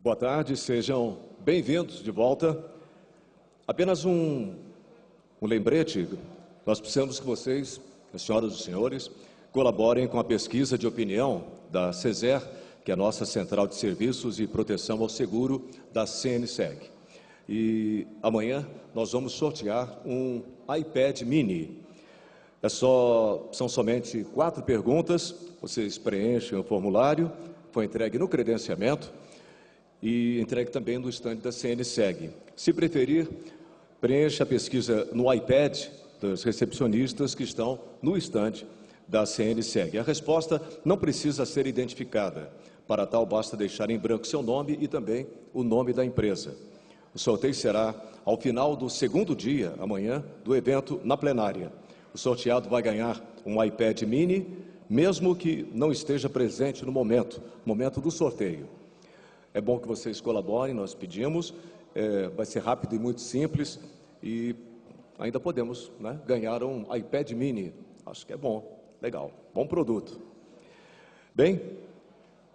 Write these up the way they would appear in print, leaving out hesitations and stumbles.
Boa tarde, sejam bem-vindos de volta. Apenas um lembrete, nós precisamos que vocês, senhoras e senhores, colaborem com a pesquisa de opinião da CESER, que é a nossa Central de Serviços e Proteção ao Seguro da CNSEG. E amanhã nós vamos sortear um iPad mini. São somente 4 perguntas, vocês preenchem o formulário, foi entregue no credenciamento e entregue também no estande da CNSEG. Se preferir, preencha a pesquisa no iPad dos recepcionistas que estão no estande da CNSEG. A resposta não precisa ser identificada. Para tal, basta deixar em branco seu nome e também o nome da empresa. O sorteio será ao final do segundo dia, amanhã, do evento na plenária. O sorteado vai ganhar um iPad mini, mesmo que não esteja presente no momento do sorteio. É bom que vocês colaborem, nós pedimos, vai ser rápido e muito simples e ainda podemos, né, ganhar um iPad mini. Acho que é bom, legal, bom produto. Bem,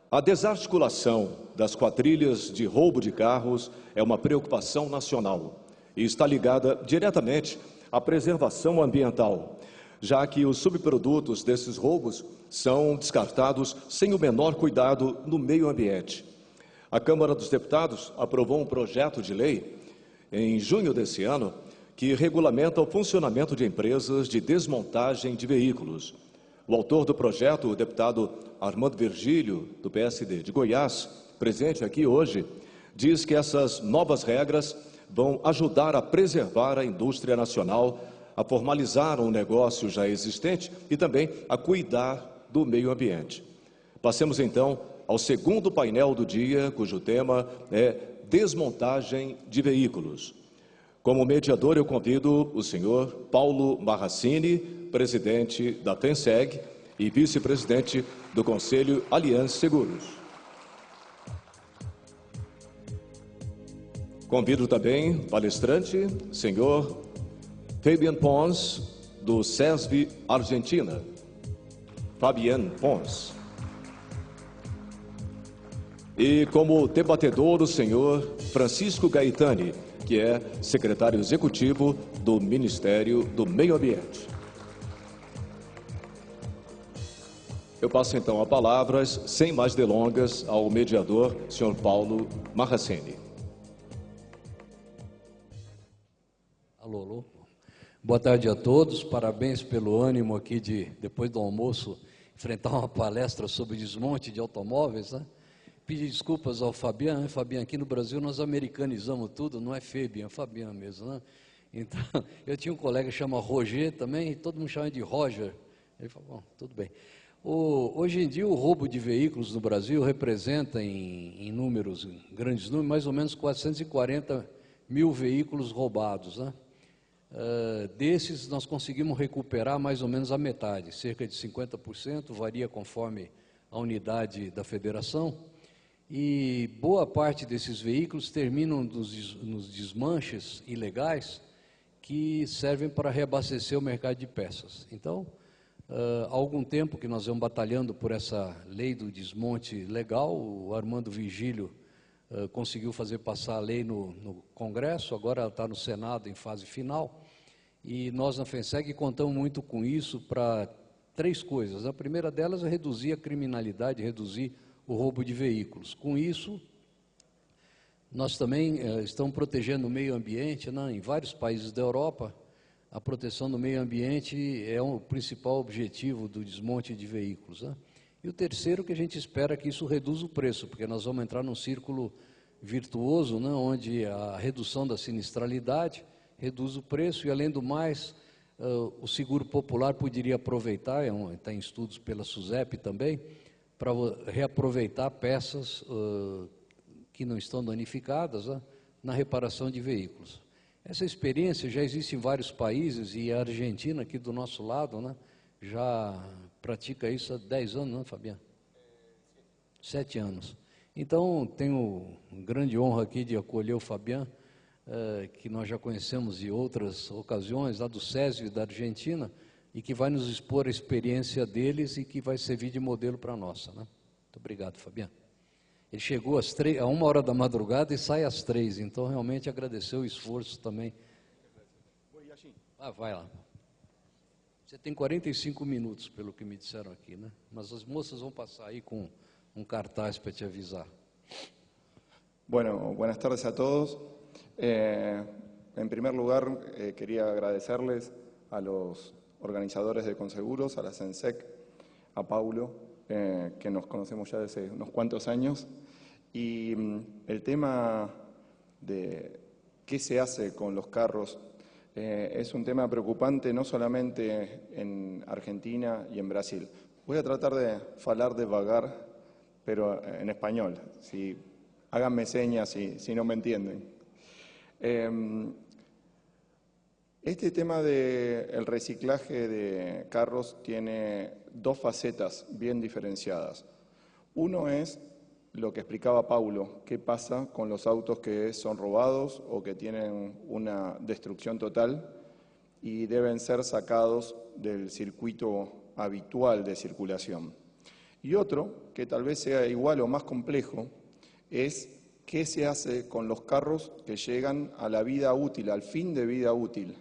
a desarticulação das quadrilhas de roubo de carros é uma preocupação nacional e está ligada diretamente à preservação ambiental, já que os subprodutos desses roubos são descartados sem o menor cuidado no meio ambiente. A Câmara dos Deputados aprovou um projeto de lei em junho desse ano que regulamenta o funcionamento de empresas de desmontagem de veículos. O autor do projeto, o deputado Armando Virgílio, do PSD de Goiás, presente aqui hoje, diz que essas novas regras vão ajudar a preservar a indústria nacional, a formalizar um negócio já existente e também a cuidar do meio ambiente. Passemos então ao segundo painel do dia, cujo tema é desmontagem de veículos. Como mediador, eu convido o senhor Paulo Marracini, presidente da TENSEG e vice-presidente do Conselho Allianz Seguros. Convido também o palestrante, senhor Fabian Pons, do SESV Argentina. Fabian Pons. E como debatedor, o senhor Francisco Gaetani, que é secretário executivo do Ministério do Meio Ambiente. Eu passo então a palavras, sem mais delongas, ao mediador, senhor Paulo Marracini. Alô. Boa tarde a todos, parabéns pelo ânimo aqui de, depois do almoço, enfrentar uma palestra sobre desmonte de automóveis, né? Pedir desculpas ao Fabian, né? Fabian, aqui no Brasil nós americanizamos tudo, não é Fabian, é Fabian mesmo, né? Então, eu tinha um colega que chama Roger também, e todo mundo chama de Roger. Ele falou, bom, tudo bem. Hoje em dia o roubo de veículos no Brasil representa em números, em grandes números, mais ou menos 440 mil veículos roubados, né? Desses nós conseguimos recuperar mais ou menos a metade, cerca de 50%, varia conforme a unidade da federação. E boa parte desses veículos terminam nos desmanches ilegais que servem para reabastecer o mercado de peças. Então, há algum tempo que nós vamos batalhando por essa lei do desmonte legal, o Armando Virgílio conseguiu fazer passar a lei no Congresso, agora ela está no Senado em fase final, e nós na FENSEG contamos muito com isso para 3 coisas. A primeira delas é reduzir a criminalidade, reduzir o roubo de veículos. Com isso, nós também estamos protegendo o meio ambiente, né? Em vários países da Europa, a proteção do meio ambiente é o principal objetivo do desmonte de veículos, né? E o terceiro, que a gente espera que isso reduza o preço, porque nós vamos entrar num círculo virtuoso, né? Onde a redução da sinistralidade reduz o preço e, além do mais, o seguro popular poderia aproveitar, está em estudos pela SUSEP também, para reaproveitar peças que não estão danificadas, né, na reparação de veículos. Essa experiência já existe em vários países e a Argentina, aqui do nosso lado, né, já pratica isso há 10 anos, não, Fabiano? 7 anos. Então, tenho grande honra aqui de acolher o Fabiano, que nós já conhecemos de outras ocasiões, lá do SESV da Argentina, e que vai nos expor a experiência deles e que vai servir de modelo para a nossa, né? Muito obrigado, Fabiano. Ele chegou às 1h da madrugada e sai às 3h, então realmente agradecer o esforço também. Vai lá. Você tem 45 minutos, pelo que me disseram aqui, né? Mas as moças vão passar aí com um cartaz para te avisar. Bueno, buenas tardes a todos. En primer lugar, quería agradecerles a los organizadores de Conseguros, a la CENSEC, a Paulo, que nos conocemos ya desde unos cuantos años. Y el tema de qué se hace con los carros es un tema preocupante no solamente en Argentina y en Brasil. Voy a tratar de falar devagar, pero en español. Háganme señas si no me entienden. Este tema del reciclaje de carros tiene dos facetas bien diferenciadas. Uno es lo que explicaba Paulo, qué pasa con los autos que son robados o que tienen una destrucción total y deben ser sacados del circuito habitual de circulación. Y otro, que tal vez sea igual o más complejo, es qué se hace con los carros que llegan a la vida útil, al fin de vida útil.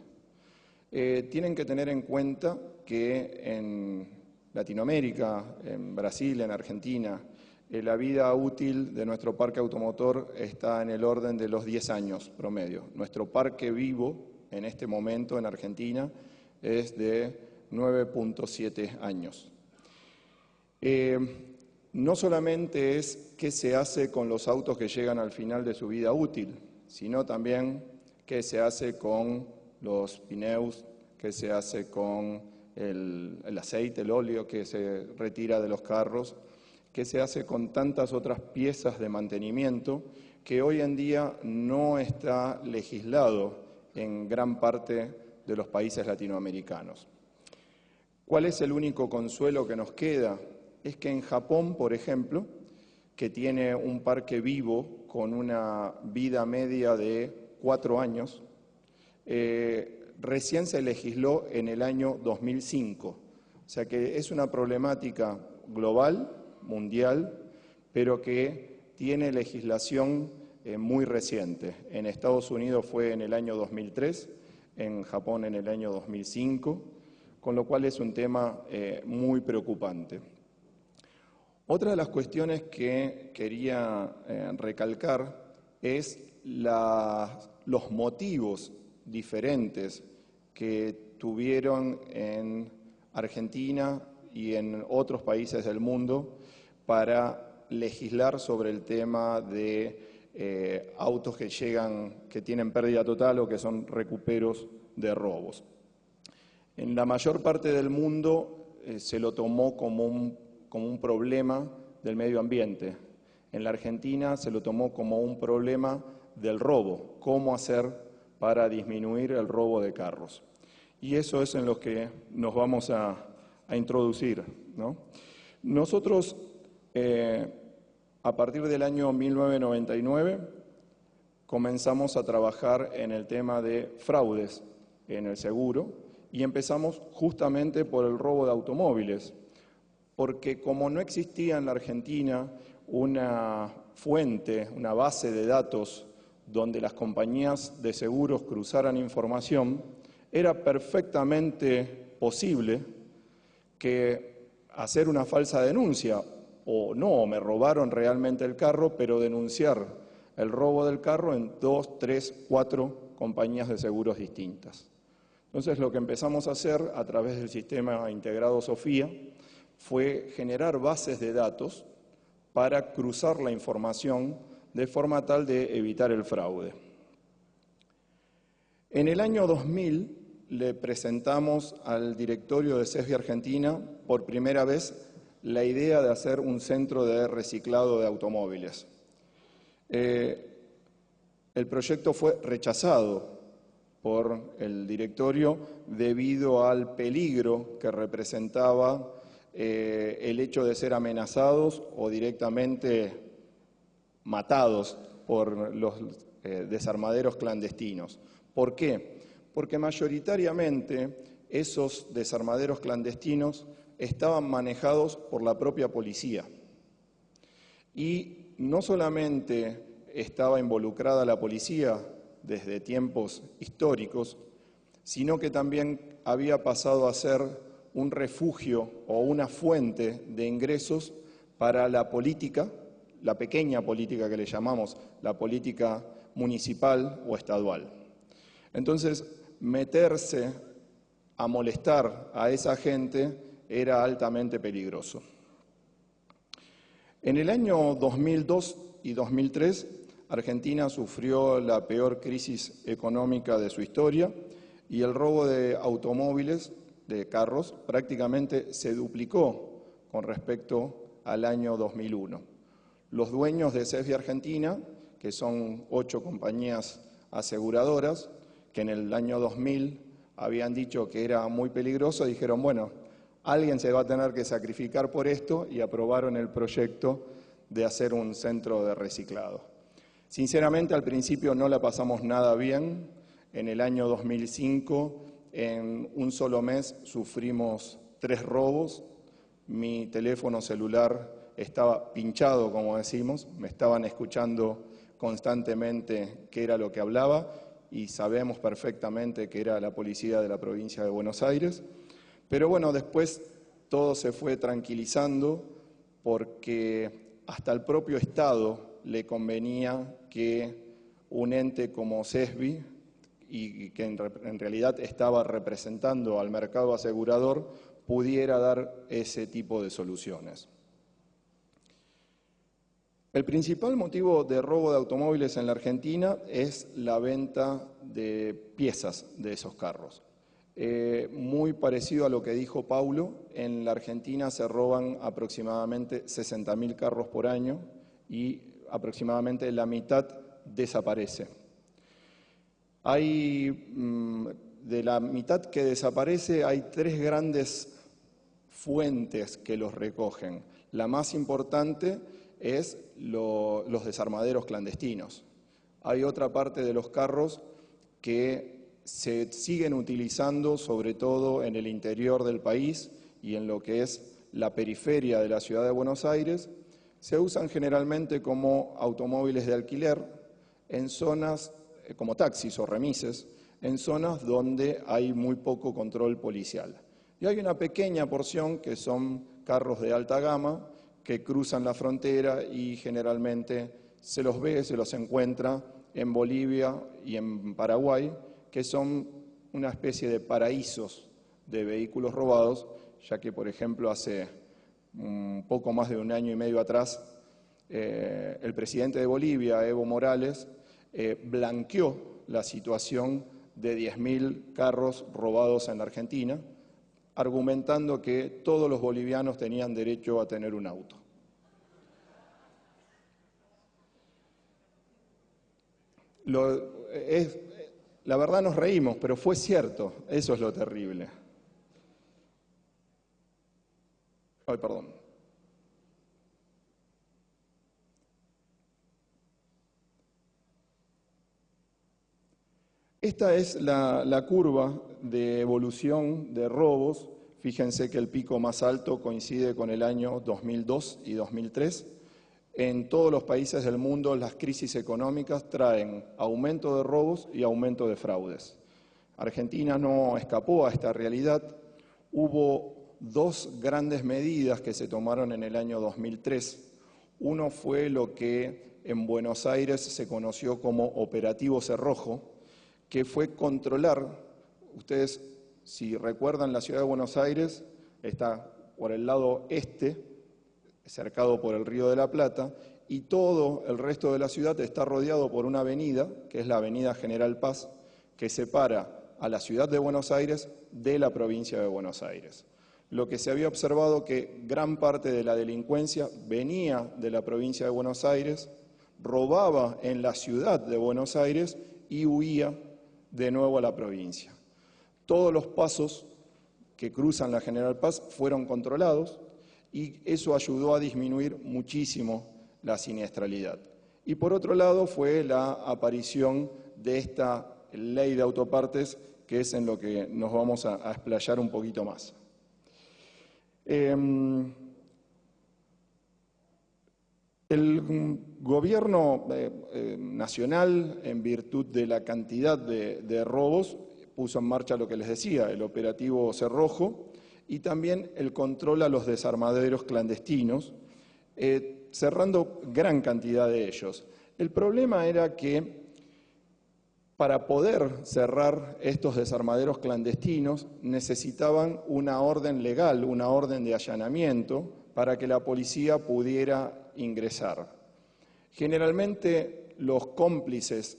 Tienen que tener en cuenta que en Latinoamérica, en Brasil, en Argentina, la vida útil de nuestro parque automotor está en el orden de los 10 años promedio. Nuestro parque vivo en este momento en Argentina es de 9.7 años. No solamente es qué se hace con los autos que llegan al final de su vida útil, sino también qué se hace con los pneus, qué se hace con el aceite, el óleo que se retira de los carros, qué se hace con tantas otras piezas de mantenimiento que hoy en día no está legislado en gran parte de los países latinoamericanos. ¿Cuál es el único consuelo que nos queda? Es que en Japón, por ejemplo, que tiene un parque vivo con una vida media de 4 años, recién se legisló en el año 2005. O sea que es una problemática global, mundial, pero que tiene legislación muy reciente. En Estados Unidos fue en el año 2003, en Japón en el año 2005, con lo cual es un tema muy preocupante. Otra de las cuestiones que quería recalcar es los motivos diferentes que tuvieron en Argentina y en otros países del mundo para legislar sobre el tema de autos que que tienen pérdida total o que son recuperos de robos. En la mayor parte del mundo se lo tomó como un problema del medio ambiente. En la Argentina se lo tomó como un problema del robo, cómo hacer para disminuir el robo de carros. Y eso es en lo que nos vamos a introducir, ¿no? Nosotros, a partir del año 1999, comenzamos a trabajar en el tema de fraudes en el seguro y empezamos justamente por el robo de automóviles, porque como no existía en la Argentina una fuente, una base de datos donde las compañías de seguros cruzaran información, era perfectamente posible que hacer una falsa denuncia, o no, me robaron realmente el carro, pero denunciar el robo del carro en 2, 3, 4 compañías de seguros distintas. Entonces, lo que empezamos a hacer a través del sistema integrado Sofía fue generar bases de datos para cruzar la información de forma tal de evitar el fraude. En el año 2000 le presentamos al directorio de CESBI Argentina por primera vez la idea de hacer un centro de reciclado de automóviles. El proyecto fue rechazado por el directorio debido al peligro que representaba el hecho de ser amenazados o directamente matados por los desarmaderos clandestinos. ¿Por qué? Porque mayoritariamente esos desarmaderos clandestinos estaban manejados por la propia policía y no solamente estaba involucrada la policía desde tiempos históricos, sino que también había pasado a ser un refugio o una fuente de ingresos para la política, la pequeña política que le llamamos, la política municipal o estadual. Entonces, meterse a molestar a esa gente era altamente peligroso. En el año 2002 y 2003, Argentina sufrió la peor crisis económica de su historia y el robo de automóviles, de carros, prácticamente se duplicó con respecto al año 2001. Los dueños de CESBI Argentina, que son 8 compañías aseguradoras, que en el año 2000 habían dicho que era muy peligroso, dijeron, bueno, alguien se va a tener que sacrificar por esto y aprobaron el proyecto de hacer un centro de reciclado. Sinceramente, al principio no la pasamos nada bien. En el año 2005, en un solo mes, sufrimos 3 robos. Mi teléfono celular estaba pinchado, como decimos, me estaban escuchando constantemente qué era lo que hablaba y sabemos perfectamente que era la policía de la provincia de Buenos Aires. Pero bueno, después todo se fue tranquilizando porque hasta el propio Estado le convenía que un ente como CESBI, y que en realidad estaba representando al mercado asegurador, pudiera dar ese tipo de soluciones. El principal motivo de robo de automóviles en la Argentina es la venta de piezas de esos carros. Muy parecido a lo que dijo Paulo, en la Argentina se roban aproximadamente 60.000 carros por año y aproximadamente la mitad desaparece. De la mitad que desaparece, hay 3 grandes fuentes que los recogen. La más importante es los desarmaderos clandestinos. Hay otra parte de los carros que se siguen utilizando, sobre todo en el interior del país y en lo que es la periferia de la ciudad de Buenos Aires. Se usan generalmente como automóviles de alquiler en zonas como taxis o remises, en zonas donde hay muy poco control policial. Y hay una pequeña porción que son carros de alta gama que cruzan la frontera y generalmente se los ve, se los encuentra en Bolivia y en Paraguay, que son una especie de paraísos de vehículos robados, ya que, por ejemplo, hace un poco más de un año y medio atrás, el presidente de Bolivia, Evo Morales, blanqueó la situación de 10.000 carros robados en la Argentina, argumentando que todos los bolivianos tenían derecho a tener un auto. La verdad nos reímos, pero fue cierto, eso es lo terrible. Ay, perdón. Esta es la curva de evolución de robos. Fíjense que el pico más alto coincide con el año 2002 y 2003. En todos los países del mundo las crisis económicas traen aumento de robos y aumento de fraudes. Argentina no escapó a esta realidad. Hubo 2 grandes medidas que se tomaron en el año 2003. Uno fue lo que en Buenos Aires se conoció como Operativo Cerrojo, que fue controlar, ustedes si recuerdan la ciudad de Buenos Aires está por el lado este, cercado por el Río de la Plata, y todo el resto de la ciudad está rodeado por una avenida, que es la Avenida General Paz, que separa a la ciudad de Buenos Aires de la provincia de Buenos Aires. Lo que se había observado que gran parte de la delincuencia venía de la provincia de Buenos Aires, robaba en la ciudad de Buenos Aires y huía de nuevo a la provincia. Todos los pasos que cruzan la General Paz fueron controlados y eso ayudó a disminuir muchísimo la siniestralidad. Y por otro lado fue la aparición de esta ley de autopartes, que es en lo que nos vamos a explayar un poquito más. El gobierno nacional, en virtud de la cantidad de robos, puso en marcha lo que les decía, el operativo Cerrojo y también el control a los desarmaderos clandestinos, cerrando gran cantidad de ellos. El problema era que para poder cerrar estos desarmaderos clandestinos necesitaban una orden legal, una orden de allanamiento, para que la policía pudiera ingresar. Generalmente los cómplices,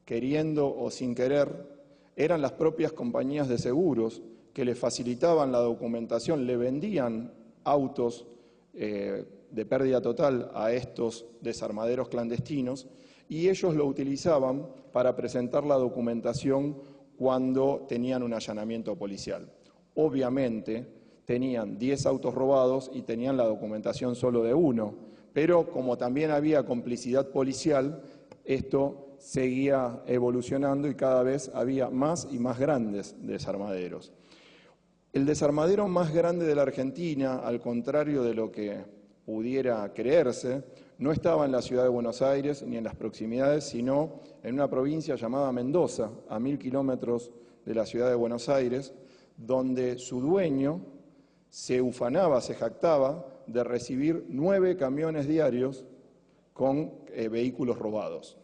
queriendo o sin querer, eran las propias compañías de seguros que le facilitaban la documentación, le vendían autos de pérdida total a estos desarmaderos clandestinos y ellos lo utilizaban para presentar la documentación cuando tenían un allanamiento policial. Obviamente tenían 10 autos robados y tenían la documentación solo de uno, pero como también había complicidad policial, esto seguía evolucionando y cada vez había más y más grandes desarmaderos. El desarmadero más grande de la Argentina, al contrario de lo que pudiera creerse, no estaba en la ciudad de Buenos Aires ni en las proximidades, sino en una provincia llamada Mendoza, a 1000 kilómetros de la ciudad de Buenos Aires, donde su dueño se ufanaba, se jactaba de recibir 9 camiones diarios con vehículos robados,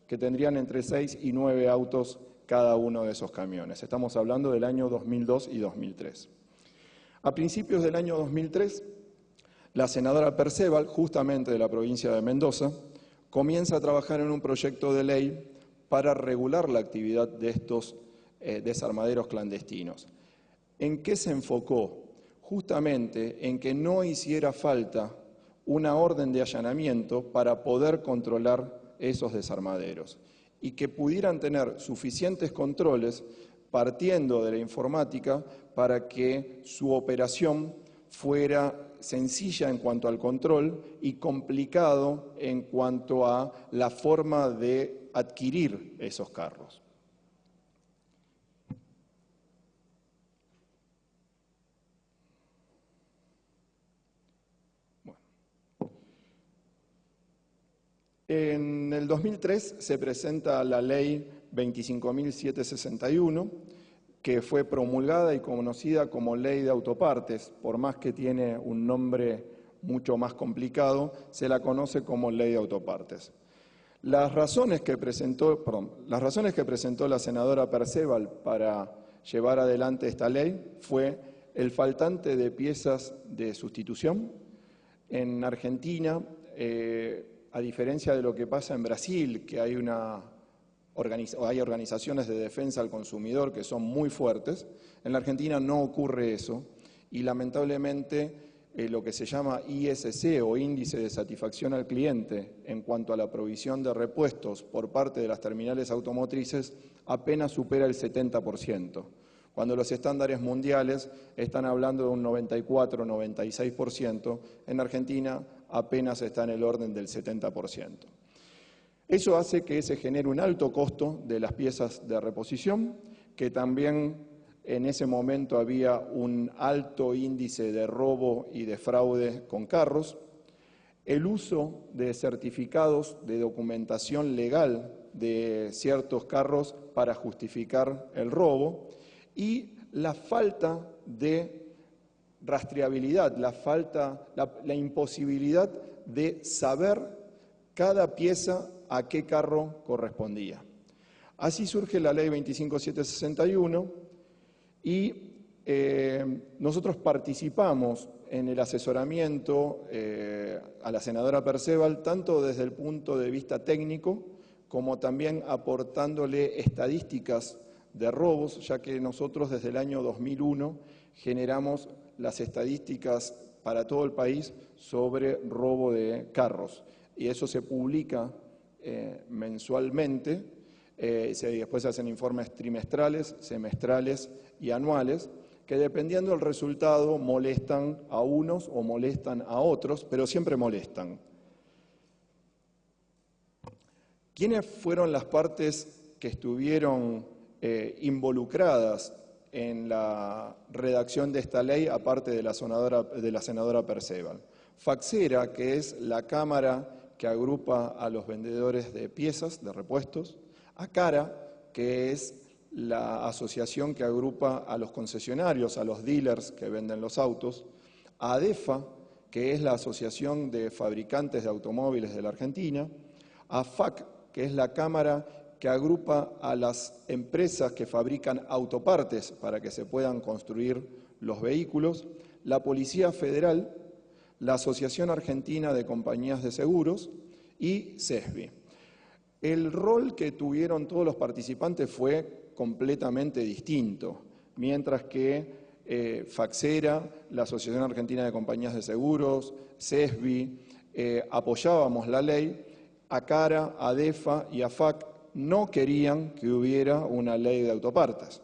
que tendrían entre 6 y 9 autos cada uno de esos camiones. Estamos hablando del año 2002 y 2003. A principios del año 2003, la senadora Perceval, justamente de la provincia de Mendoza, comienza a trabajar en un proyecto de ley para regular la actividad de estos desarmaderos clandestinos. ¿En qué se enfocó? Justamente en que no hiciera falta una orden de allanamiento para poder controlar esos desarmaderos y que pudieran tener suficientes controles partiendo de la informática para que su operación fuera sencilla en cuanto al control y complicado en cuanto a la forma de adquirir esos carros. En el 2003 se presenta la ley 25.761, que fue promulgada y conocida como Ley de Autopartes. Por más que tiene un nombre mucho más complicado, se la conoce como Ley de Autopartes. Las razones que presentó la senadora Perceval para llevar adelante esta ley fue el faltante de piezas de sustitución. En Argentina, a diferencia de lo que pasa en Brasil, que hay organizaciones de defensa al consumidor que son muy fuertes, en la Argentina no ocurre eso y lamentablemente lo que se llama ISC o Índice de Satisfacción al Cliente en cuanto a la provisión de repuestos por parte de las terminales automotrices apenas supera el 70%, cuando los estándares mundiales están hablando de un 94-96%, en Argentina apenas está en el orden del 70%. Eso hace que se genere un alto costo de las piezas de reposición, que también en ese momento había un alto índice de robo y de fraude con carros, el uso de certificados de documentación legal de ciertos carros para justificar el robo y la falta de rastreabilidad, la imposibilidad de saber cada pieza a qué carro correspondía. Así surge la ley 25.761 y nosotros participamos en el asesoramiento a la senadora Perceval, tanto desde el punto de vista técnico como también aportándole estadísticas de robos, ya que nosotros desde el año 2001 generamos las estadísticas para todo el país sobre robo de carros. Y eso se publica mensualmente, después se hacen informes trimestrales, semestrales y anuales, que dependiendo del resultado molestan a unos o molestan a otros, pero siempre molestan. ¿Quiénes fueron las partes que estuvieron involucradas en la redacción de esta ley, aparte de la senadora Perceval? Faxera, que es la cámara que agrupa a los vendedores de piezas, de repuestos, Acara, que es la asociación que agrupa a los concesionarios, a los dealers que venden los autos, ADEFA, que es la Asociación de Fabricantes de Automóviles de la Argentina, AFAC, que es la cámara que agrupa a las empresas que fabrican autopartes para que se puedan construir los vehículos, la Policía Federal, la Asociación Argentina de Compañías de Seguros y CESBI. El rol que tuvieron todos los participantes fue completamente distinto, mientras que Faxera, la Asociación Argentina de Compañías de Seguros, CESBI, apoyábamos la ley, Acara, ADEFA y AFAC no querían que hubiera una ley de autopartes.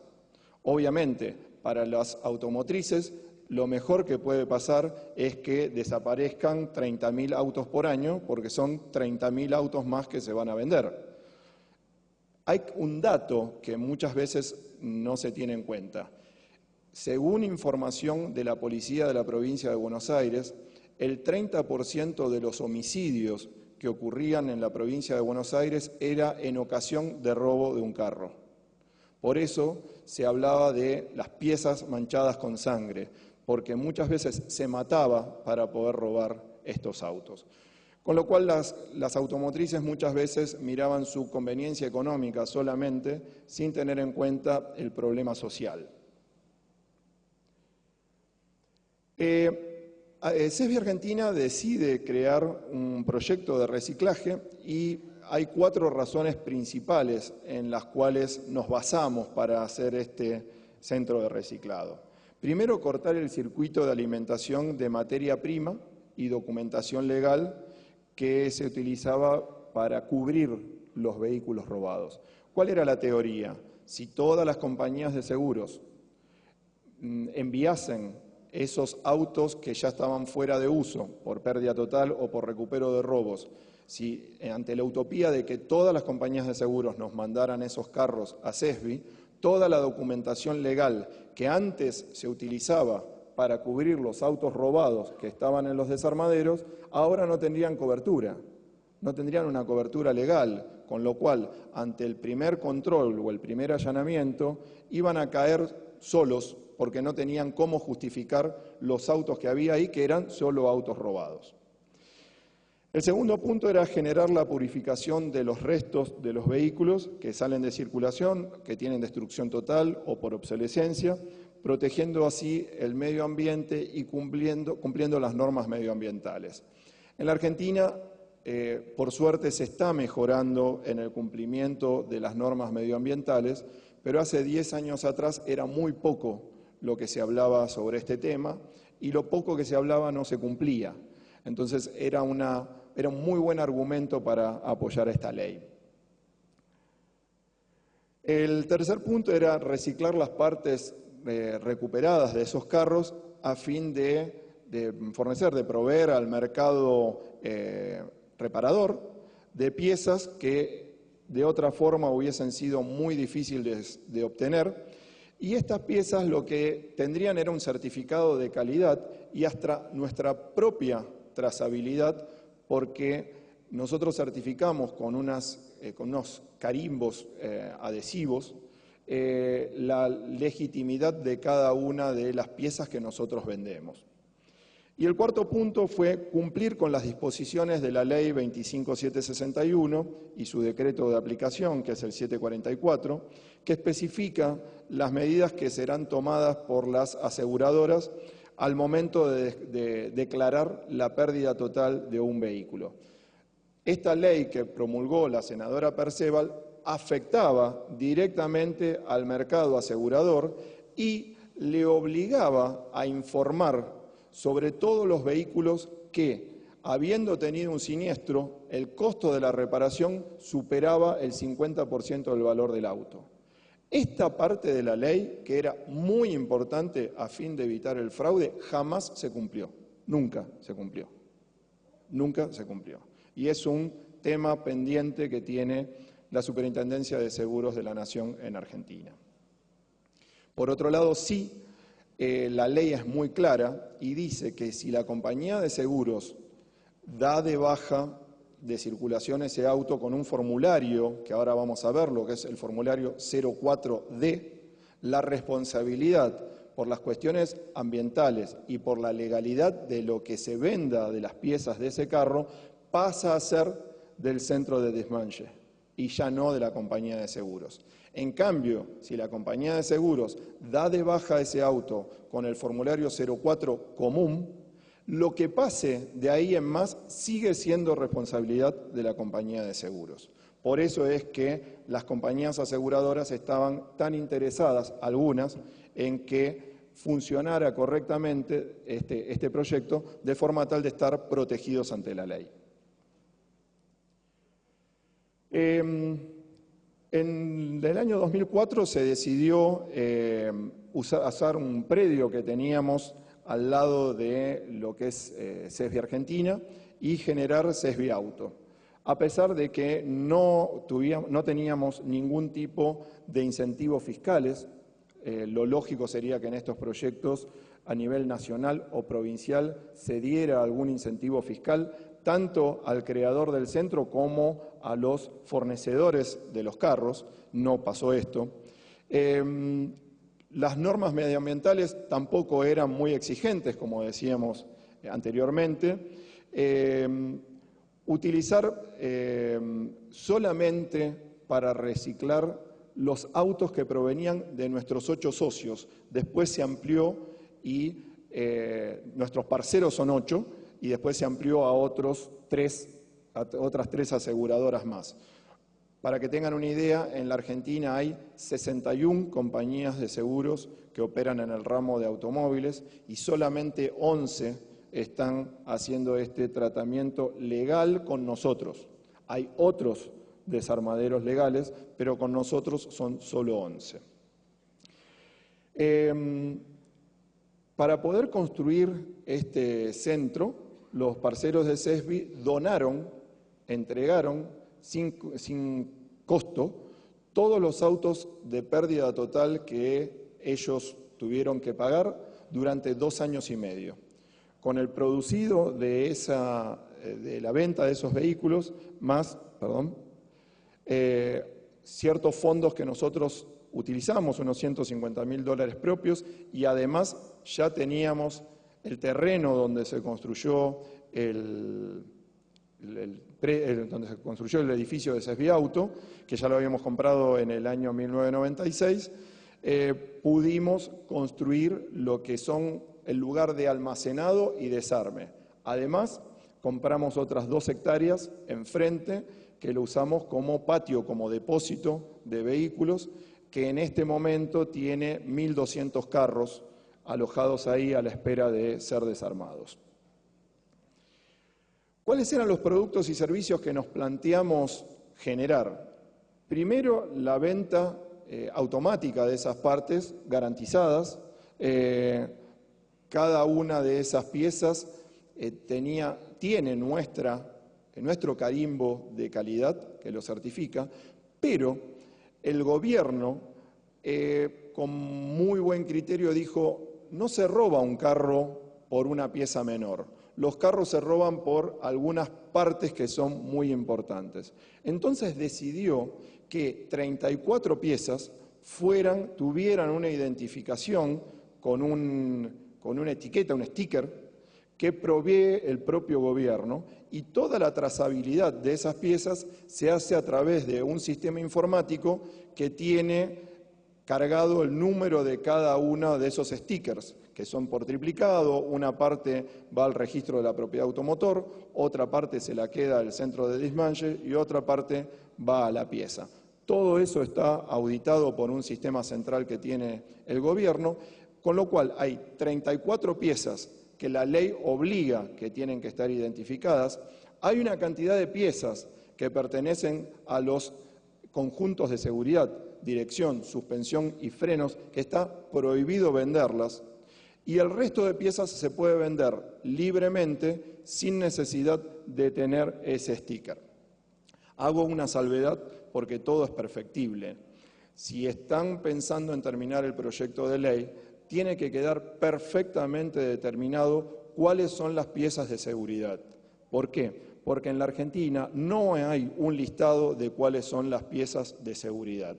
Obviamente, para las automotrices, lo mejor que puede pasar es que desaparezcan 30.000 autos por año, porque son 30.000 autos más que se van a vender. Hay un dato que muchas veces no se tiene en cuenta. Según información de la Policía de la Provincia de Buenos Aires, el 30% de los homicidios que ocurrían en la provincia de Buenos Aires era en ocasión de robo de un carro. Por eso se hablaba de las piezas manchadas con sangre, porque muchas veces se mataba para poder robar estos autos. Con lo cual las automotrices muchas veces miraban su conveniencia económica solamente, sin tener en cuenta el problema social. CESBI Argentina decide crear un proyecto de reciclaje y hay 4 razones principales en las cuales nos basamos para hacer este centro de reciclado. Primero, cortar el circuito de alimentación de materia prima y documentación legal que se utilizaba para cubrir los vehículos robados. ¿Cuál era la teoría? Si todas las compañías de seguros enviasen esos autos que ya estaban fuera de uso por pérdida total o por recupero de robos, si ante la utopía de que todas las compañías de seguros nos mandaran esos carros a CESBI, toda la documentación legal que antes se utilizaba para cubrir los autos robados que estaban en los desarmaderos, ahora no tendrían cobertura, no tendrían una cobertura legal, con lo cual, ante el primer control o el primer allanamiento, iban a caer solos porque no tenían cómo justificar los autos que había ahí, que eran solo autos robados. El segundo punto era generar la purificación de los restos de los vehículos que salen de circulación, que tienen destrucción total o por obsolescencia, protegiendo así el medio ambiente y cumpliendo las normas medioambientales. En la Argentina, por suerte, se está mejorando en el cumplimiento de las normas medioambientales, pero hace 10 años atrás era muy poco lo que se hablaba sobre este tema y lo poco que se hablaba no se cumplía. Entonces era un muy buen argumento para apoyar esta ley. El tercer punto era reciclar las partes recuperadas de esos carros a fin de proveer al mercado reparador de piezas que de otra forma hubiesen sido muy difíciles de obtener. Y estas piezas lo que tendrían era un certificado de calidad y hasta nuestra propia trazabilidad, porque nosotros certificamos con unos carimbos adhesivos la legitimidad de cada una de las piezas que nosotros vendemos. Y el cuarto punto fue cumplir con las disposiciones de la Ley 25761 y su decreto de aplicación, que es el 744, que especifica las medidas que serán tomadas por las aseguradoras al momento de declarar la pérdida total de un vehículo. Esta ley que promulgó la senadora Perceval afectaba directamente al mercado asegurador y le obligaba a informar sobre todos los vehículos que, habiendo tenido un siniestro, el costo de la reparación superaba el 50% del valor del auto. Esta parte de la ley, que era muy importante a fin de evitar el fraude, jamás se cumplió, nunca se cumplió, nunca se cumplió. Y es un tema pendiente que tiene la Superintendencia de Seguros de la Nación en Argentina. Por otro lado, sí, la ley es muy clara y dice que si la compañía de seguros da de baja de circulación ese auto con un formulario, que ahora vamos a verlo, que es el formulario 04D, la responsabilidad por las cuestiones ambientales y por la legalidad de lo que se venda de las piezas de ese carro pasa a ser del centro de desmanche y ya no de la compañía de seguros. En cambio, si la compañía de seguros da de baja ese auto con el formulario 04 común, lo que pase de ahí en más sigue siendo responsabilidad de la compañía de seguros. Por eso es que las compañías aseguradoras estaban tan interesadas, algunas, en que funcionara correctamente este proyecto de forma tal de estar protegidos ante la ley. En el año 2004 se decidió usar un predio que teníamos al lado de lo que es Sesbi Argentina y generar Sesbi Auto, a pesar de que no teníamos ningún tipo de incentivos fiscales. Lo lógico sería que en estos proyectos a nivel nacional o provincial se diera algún incentivo fiscal tanto al creador del centro como a los fornecedores de los carros. No pasó esto. Las normas medioambientales tampoco eran muy exigentes, como decíamos anteriormente. Utilizar solamente para reciclar los autos que provenían de nuestros 8 socios. Después se amplió y nuestros parceros son 8 y después se amplió a otras 3 aseguradoras más. Para que tengan una idea, en la Argentina hay 61 compañías de seguros que operan en el ramo de automóviles y solamente 11 están haciendo este tratamiento legal con nosotros. Hay otros desarmaderos legales, pero con nosotros son solo 11. Para poder construir este centro, los parceros de Sesbi entregaron sin costo todos los autos de pérdida total que ellos tuvieron que pagar durante 2 años y medio. Con el producido de la venta de esos vehículos, más ciertos fondos que nosotros utilizamos, unos $150.000 propios, y además ya teníamos el terreno donde se construyó el edificio de Sesbi Auto, que ya lo habíamos comprado en el año 1996, pudimos construir lo que son el lugar de almacenado y desarme. Además, compramos otras 2 hectáreas enfrente que lo usamos como patio, como depósito de vehículos, que en este momento tiene 1.200 carros alojados ahí a la espera de ser desarmados. ¿Cuáles eran los productos y servicios que nos planteamos generar? Primero, la venta automática de esas partes garantizadas. Cada una de esas piezas tiene nuestro carimbo de calidad que lo certifica, pero el gobierno, con muy buen criterio, dijo: no se roba un carro por una pieza menor. Los carros se roban por algunas partes que son muy importantes. Entonces decidió que 34 piezas tuvieran una identificación con una etiqueta, un sticker, que provee el propio gobierno, y toda la trazabilidad de esas piezas se hace a través de un sistema informático que tiene cargado el número de cada uno de esos stickers, que son por triplicado. Una parte va al registro de la propiedad automotor, otra parte se la queda al centro de desmanche y otra parte va a la pieza. Todo eso está auditado por un sistema central que tiene el gobierno, con lo cual hay 34 piezas que la ley obliga que tienen que estar identificadas. Hay una cantidad de piezas que pertenecen a los conjuntos de seguridad, dirección, suspensión y frenos, que está prohibido venderlas, y el resto de piezas se puede vender libremente sin necesidad de tener ese sticker. Hago una salvedad porque todo es perfectible. Si están pensando en terminar el proyecto de ley, tiene que quedar perfectamente determinado cuáles son las piezas de seguridad. ¿Por qué? Porque en la Argentina no hay un listado de cuáles son las piezas de seguridad.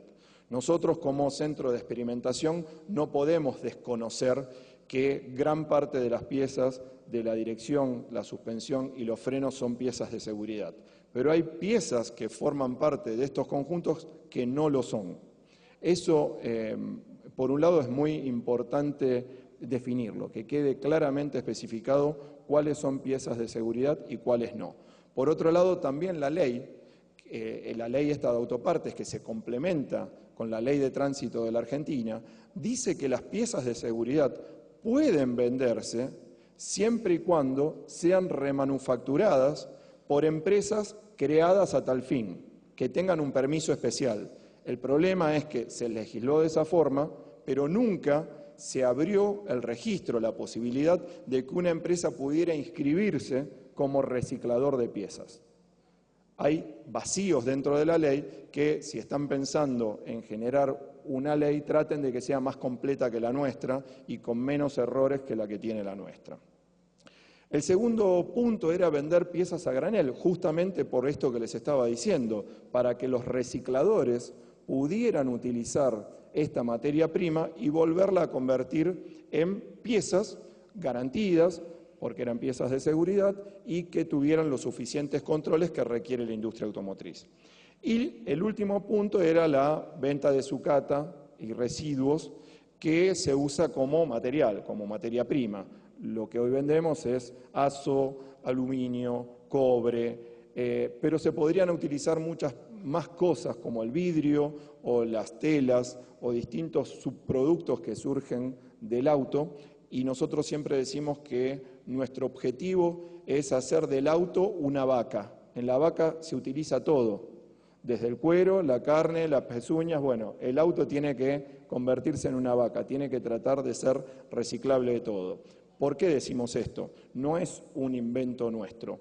Nosotros como centro de experimentación no podemos desconocer que gran parte de las piezas de la dirección, la suspensión y los frenos son piezas de seguridad. Pero hay piezas que forman parte de estos conjuntos que no lo son. Eso, por un lado, es muy importante definirlo, que quede claramente especificado cuáles son piezas de seguridad y cuáles no. Por otro lado, también la ley esta de autopartes, que se complementa con la ley de tránsito de la Argentina, dice que las piezas de seguridad pueden venderse siempre y cuando sean remanufacturadas por empresas creadas a tal fin, que tengan un permiso especial. El problema es que se legisló de esa forma, pero nunca se abrió el registro, la posibilidad de que una empresa pudiera inscribirse como reciclador de piezas. Hay vacíos dentro de la ley que, si están pensando en generar una ley, traten de que sea más completa que la nuestra y con menos errores que la que tiene la nuestra. El segundo punto era vender piezas a granel, justamente por esto que les estaba diciendo, para que los recicladores pudieran utilizar esta materia prima y volverla a convertir en piezas garantidas, porque eran piezas de seguridad y que tuvieran los suficientes controles que requiere la industria automotriz. Y el último punto era la venta de sucata y residuos que se usa como material, como materia prima. Lo que hoy vendemos es azo, aluminio, cobre, pero se podrían utilizar muchas más cosas como el vidrio o las telas o distintos subproductos que surgen del auto, y nosotros siempre decimos que nuestro objetivo es hacer del auto una vaca. En la vaca se utiliza todo, desde el cuero, la carne, las pezuñas. Bueno, el auto tiene que convertirse en una vaca, tiene que tratar de ser reciclable de todo. ¿Por qué decimos esto? No es un invento nuestro.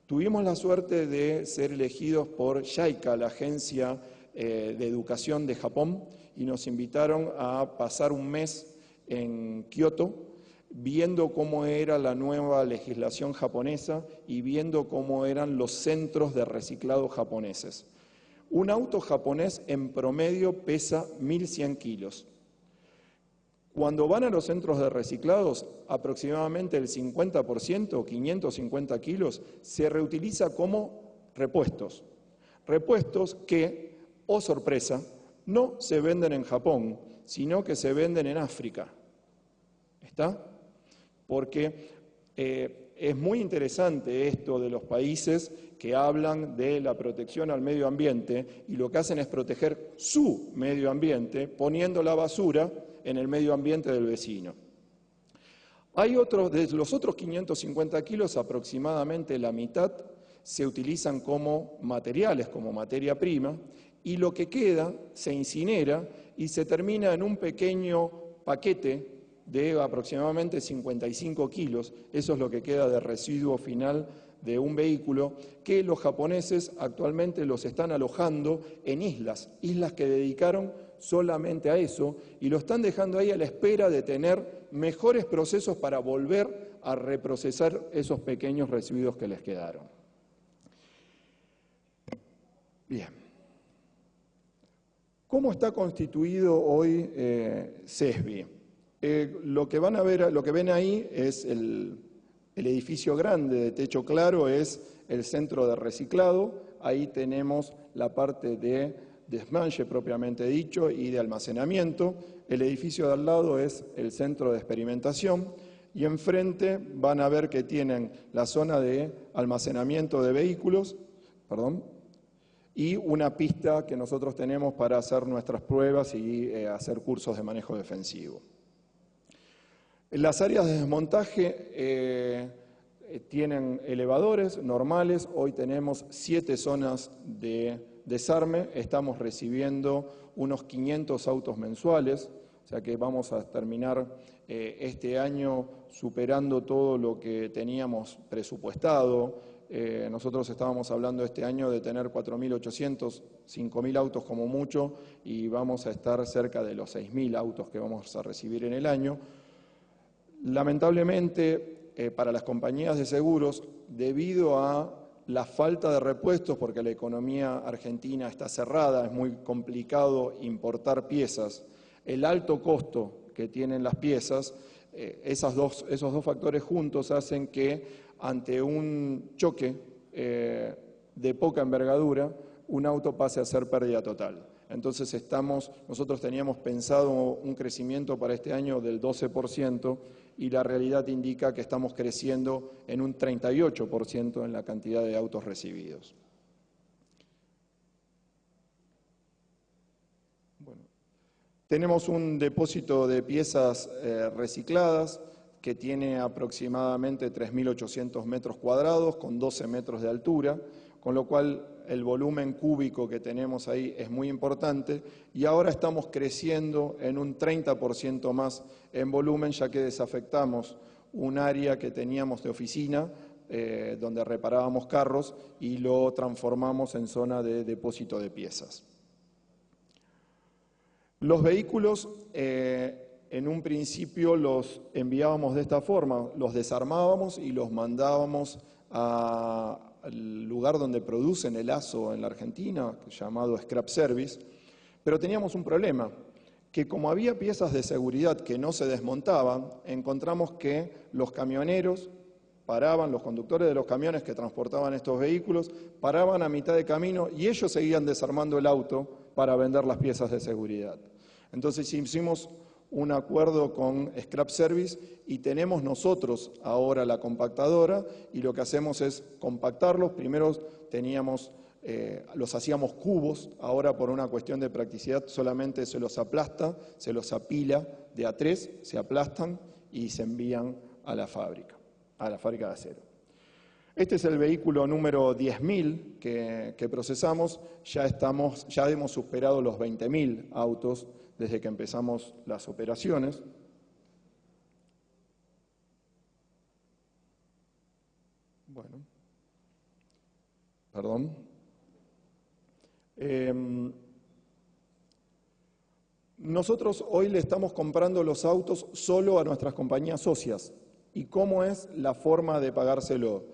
Tuvimos la suerte de ser elegidos por JICA, la Agencia de Educación de Japón, y nos invitaron a pasar un mes en Kioto, viendo cómo era la nueva legislación japonesa y viendo cómo eran los centros de reciclado japoneses. Un auto japonés en promedio pesa 1.100 kilos. Cuando van a los centros de reciclados, aproximadamente el 50%, 550 kilos, se reutiliza como repuestos. Repuestos que, oh sorpresa, no se venden en Japón, sino que se venden en África. ¿Está? Porque es muy interesante esto de los países que hablan de la protección al medio ambiente y lo que hacen es proteger su medio ambiente poniendo la basura en el medio ambiente del vecino. De los otros 550 kilos, aproximadamente la mitad se utilizan como materiales, como materia prima, y lo que queda se incinera y se termina en un pequeño paquete de aproximadamente 55 kilos. Eso es lo que queda de residuo final de un vehículo, que los japoneses actualmente los están alojando en islas que dedicaron solamente a eso, y lo están dejando ahí a la espera de tener mejores procesos para volver a reprocesar esos pequeños residuos que les quedaron. Bien. ¿Cómo está constituido hoy CESBI? Lo que ven ahí es el edificio grande de techo claro, es el centro de reciclado. Ahí tenemos la parte de desmanche propiamente dicho y de almacenamiento. El edificio de al lado es el centro de experimentación y enfrente van a ver que tienen la zona de almacenamiento de vehículos, y una pista que nosotros tenemos para hacer nuestras pruebas y hacer cursos de manejo defensivo. Las áreas de desmontaje tienen elevadores normales. Hoy tenemos 7 zonas de desarme. Estamos recibiendo unos 500 autos mensuales, o sea que vamos a terminar este año superando todo lo que teníamos presupuestado. Nosotros estábamos hablando este año de tener 4.800, 5.000 autos como mucho, y vamos a estar cerca de los 6.000 autos que vamos a recibir en el año. Lamentablemente, para las compañías de seguros, debido a la falta de repuestos, porque la economía argentina está cerrada, es muy complicado importar piezas, el alto costo que tienen las piezas, esos dos factores juntos hacen que ante un choque de poca envergadura, un auto pase a ser pérdida total. Entonces nosotros teníamos pensado un crecimiento para este año del 12% y la realidad indica que estamos creciendo en un 38% en la cantidad de autos recibidos. Bueno, tenemos un depósito de piezas recicladas que tiene aproximadamente 3.800 metros cuadrados con 12 metros de altura, con lo cual el volumen cúbico que tenemos ahí es muy importante y ahora estamos creciendo en un 30% más en volumen, ya que desafectamos un área que teníamos de oficina donde reparábamos carros y lo transformamos en zona de depósito de piezas. Los vehículos en un principio los enviábamos de esta forma, los desarmábamos y los mandábamos al lugar donde producen el ASO en la Argentina, llamado Scrap Service, pero teníamos un problema, que como había piezas de seguridad que no se desmontaban, encontramos que los camioneros paraban, los conductores de los camiones que transportaban estos vehículos, paraban a mitad de camino y ellos seguían desarmando el auto para vender las piezas de seguridad. Entonces hicimos un acuerdo con Scrap Service y tenemos nosotros ahora la compactadora y lo que hacemos es compactarlos. Primero los hacíamos cubos, ahora por una cuestión de practicidad solamente se los aplasta, se los apila de a 3, se aplastan y se envían a la fábrica de acero. Este es el vehículo número 10.000 que procesamos, ya hemos superado los 20.000 autos desde que empezamos las operaciones. Bueno, perdón. Nosotros hoy le estamos comprando los autos solo a nuestras compañías socias. ¿Y cómo es la forma de pagárselo?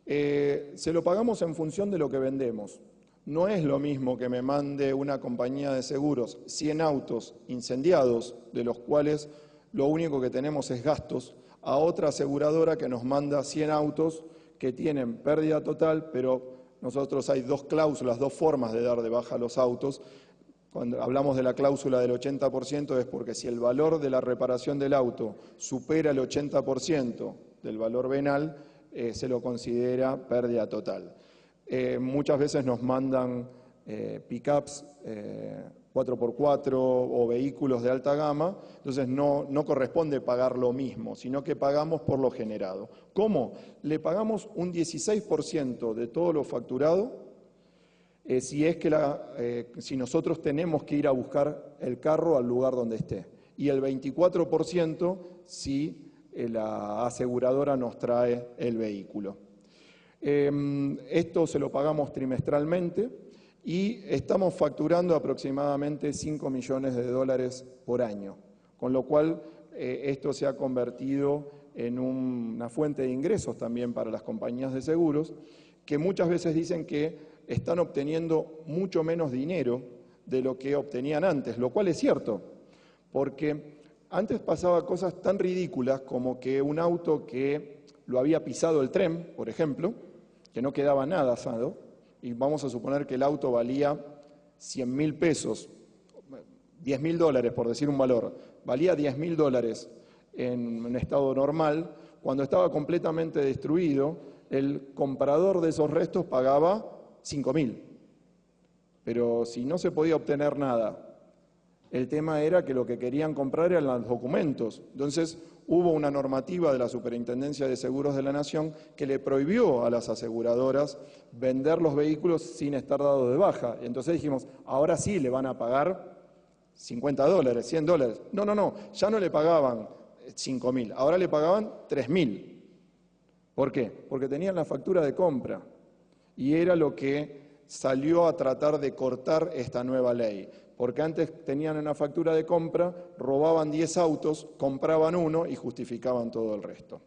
Se lo pagamos en función de lo que vendemos. No es lo mismo que me mande una compañía de seguros 100 autos incendiados, de los cuales lo único que tenemos es gastos, a otra aseguradora que nos manda 100 autos que tienen pérdida total, pero nosotros hay dos cláusulas, dos formas de dar de baja los autos. Cuando hablamos de la cláusula del 80% es porque si el valor de la reparación del auto supera el 80% del valor venal, se lo considera pérdida total. Muchas veces nos mandan pick-ups 4x4 o vehículos de alta gama, entonces no corresponde pagar lo mismo, sino que pagamos por lo generado. ¿Cómo? Le pagamos un 16% de todo lo facturado si nosotros tenemos que ir a buscar el carro al lugar donde esté, y el 24% si la aseguradora nos trae el vehículo. Esto se lo pagamos trimestralmente y estamos facturando aproximadamente 5 millones de dólares por año, con lo cual esto se ha convertido en una fuente de ingresos también para las compañías de seguros, que muchas veces dicen que están obteniendo mucho menos dinero de lo que obtenían antes, lo cual es cierto, porque antes pasaba cosas tan ridículas como que un auto que lo había pisado el tren, por ejemplo, que no quedaba nada asado, y vamos a suponer que el auto valía 100.000 pesos, 10.000 dólares por decir un valor, valía 10.000 dólares en un estado normal, cuando estaba completamente destruido, el comprador de esos restos pagaba 5.000. Pero si no se podía obtener nada, el tema era que lo que querían comprar eran los documentos. Entonces hubo una normativa de la Superintendencia de Seguros de la Nación que le prohibió a las aseguradoras vender los vehículos sin estar dados de baja. Entonces dijimos, ahora sí le van a pagar 50 dólares, 100 dólares. No, ya no le pagaban 5.000, ahora le pagaban 3.000. ¿Por qué? Porque tenían la factura de compra y era lo que salió a tratar de cortar esta nueva ley. Porque antes tenían una factura de compra, robaban 10 autos, compraban uno y justificaban todo el resto.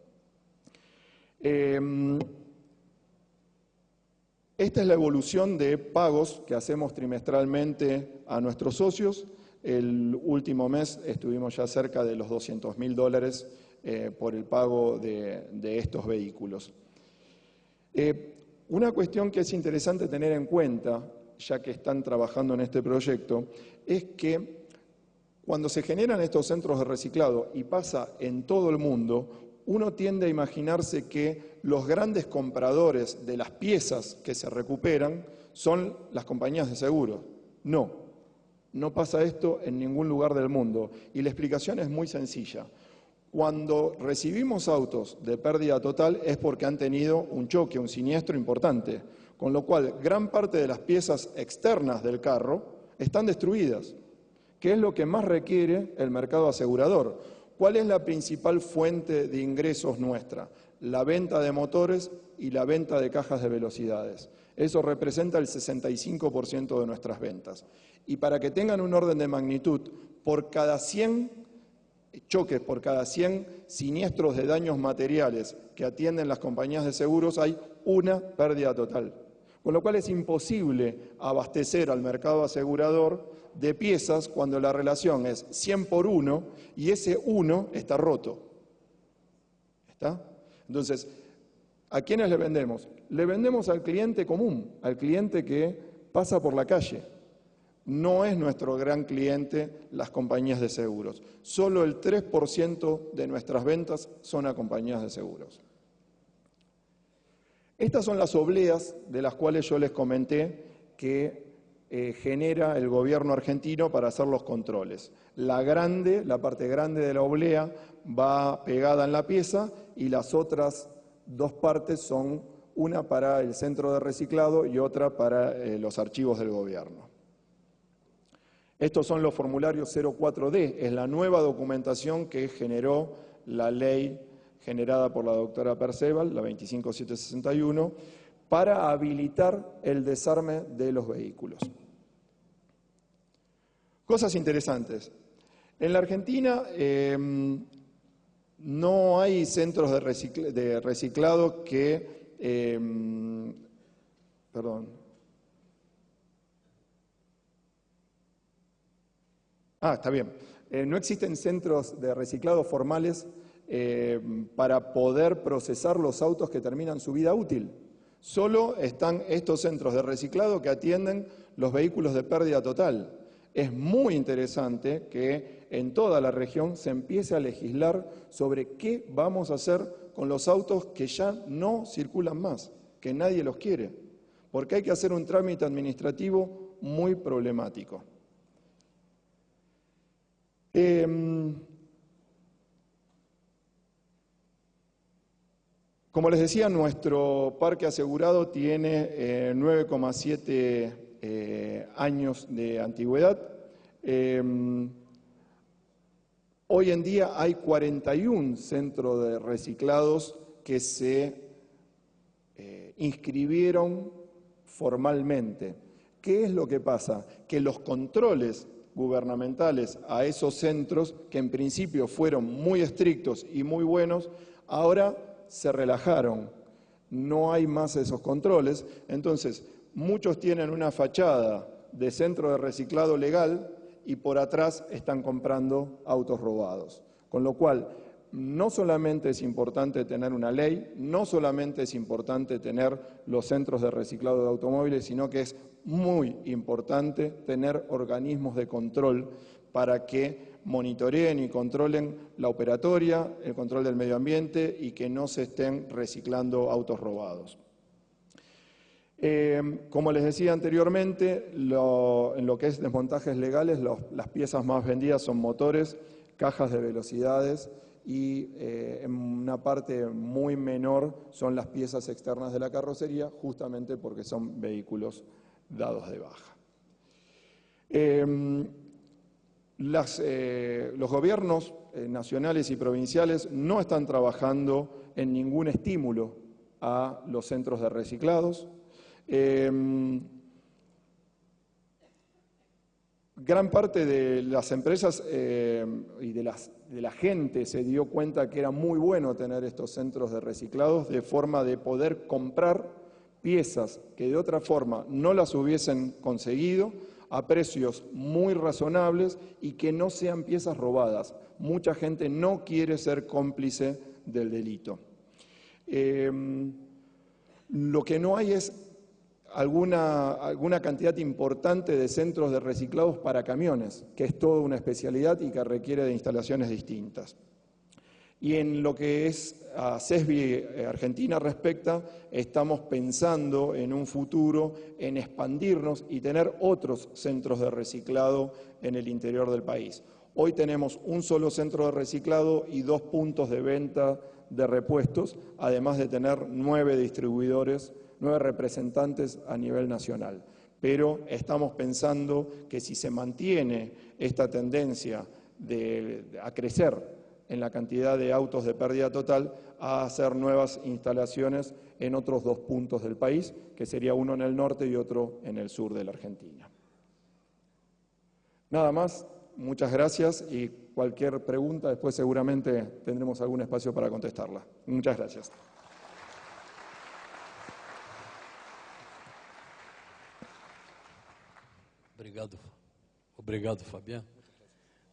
Esta es la evolución de pagos que hacemos trimestralmente a nuestros socios. El último mes estuvimos ya cerca de los $200.000 por el pago de estos vehículos. Una cuestión que es interesante tener en cuenta, ya que están trabajando en este proyecto, es que cuando se generan estos centros de reciclado y pasa en todo el mundo, uno tiende a imaginarse que los grandes compradores de las piezas que se recuperan son las compañías de seguros. No, no pasa esto en ningún lugar del mundo. Y la explicación es muy sencilla. Cuando recibimos autos de pérdida total es porque han tenido un choque, un siniestro importante, con lo cual gran parte de las piezas externas del carro están destruidas, que es lo que más requiere el mercado asegurador. ¿Cuál es la principal fuente de ingresos nuestra? La venta de motores y la venta de cajas de velocidades. Eso representa el 65% de nuestras ventas. Y para que tengan un orden de magnitud, por cada 100 choques, por cada 100 siniestros de daños materiales que atienden las compañías de seguros, hay una pérdida total. Con lo cual es imposible abastecer al mercado asegurador de piezas cuando la relación es 100 por 1 y ese 1 está roto. ¿Está? Entonces, ¿a quiénes le vendemos? Le vendemos al cliente común, al cliente que pasa por la calle. No es nuestro gran cliente las compañías de seguros. Solo el 3% de nuestras ventas son a compañías de seguros. Estas son las obleas de las cuales yo les comenté que genera el gobierno argentino para hacer los controles. La parte grande de la oblea va pegada en la pieza y las otras dos partes son una para el centro de reciclado y otra para los archivos del gobierno. Estos son los formularios 04D, es la nueva documentación que generó la ley generada por la doctora Perceval, la 25761, para habilitar el desarme de los vehículos. Cosas interesantes. En la Argentina no hay centros de reciclado que... está bien. No existen centros de reciclado formales para poder procesar los autos que terminan su vida útil. Solo están estos centros de reciclado que atienden los vehículos de pérdida total. Es muy interesante que en toda la región se empiece a legislar sobre qué vamos a hacer con los autos que ya no circulan más, que nadie los quiere, porque hay que hacer un trámite administrativo muy problemático. Como les decía, nuestro parque asegurado tiene 9,7 años de antigüedad. Hoy en día hay 41 centros de reciclados que se inscribieron formalmente. ¿Qué es lo que pasa? Que los controles gubernamentales a esos centros, que en principio fueron muy estrictos y muy buenos, ahora se relajaron. No hay más esos controles. Entonces, muchos tienen una fachada de centro de reciclado legal y por atrás están comprando autos robados. Con lo cual, no solamente es importante tener una ley, no solamente es importante tener los centros de reciclado de automóviles, sino que es muy importante tener organismos de control para que monitoreen y controlen la operatoria, el control del medio ambiente y que no se estén reciclando autos robados. Como les decía anteriormente, en lo que es desmontajes legales, las piezas más vendidas son motores, cajas de velocidades y en una parte muy menor son las piezas externas de la carrocería, justamente porque son vehículos dados de baja. Los gobiernos nacionales y provinciales no están trabajando en ningún estímulo a los centros de reciclados. Gran parte de las empresas y de la gente se dio cuenta que era muy bueno tener estos centros de reciclados, de forma de poder comprar piezas que de otra forma no las hubiesen conseguido a precios muy razonables y que no sean piezas robadas. Mucha gente no quiere ser cómplice del delito. Lo que no hay es alguna cantidad importante de centros de reciclados para camiones, que es toda una especialidad y que requiere de instalaciones distintas. Y en lo que es a CESBI Argentina respecta, estamos pensando en un futuro en expandirnos y tener otros centros de reciclado en el interior del país. Hoy tenemos un solo centro de reciclado y 2 puntos de venta de repuestos, además de tener 9 distribuidores, 9 representantes a nivel nacional. Pero estamos pensando que si se mantiene esta tendencia a crecer en la cantidad de autos de pérdida total, a hacer nuevas instalaciones en otros 2 puntos del país, que sería uno en el norte y otro en el sur de la Argentina. Nada más, muchas gracias y cualquier pregunta, después seguramente tendremos algún espacio para contestarla. Muchas gracias. Obrigado, Fabiano.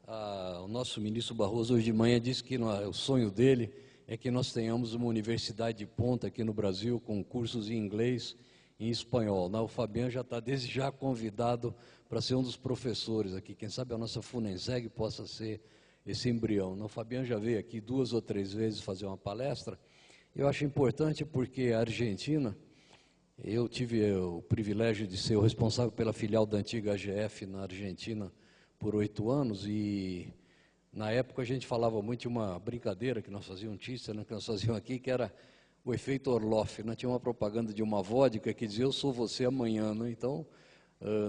O nosso ministro Barroso hoje de manhã disse que o sonho dele é que nós tenhamos uma universidade de ponta aqui no Brasil com cursos em inglês e em espanhol. O Fabiano já está desde já convidado para ser um dos professores aqui. Quem sabe a nossa FUNENSEG possa ser esse embrião. O Fabiano já veio aqui 2 ou 3 vezes fazer uma palestra. Eu acho importante porque a Argentina, eu tive o privilégio de ser o responsável pela filial da antiga AGF na Argentina por 8 anos e na época a gente falava muito de uma brincadeira que nós fazíamos, um teaser, né, que nós fazíamos aqui, que era o efeito Orloff, né? Tinha uma propaganda de uma vodka que dizia eu sou você amanhã, né? Então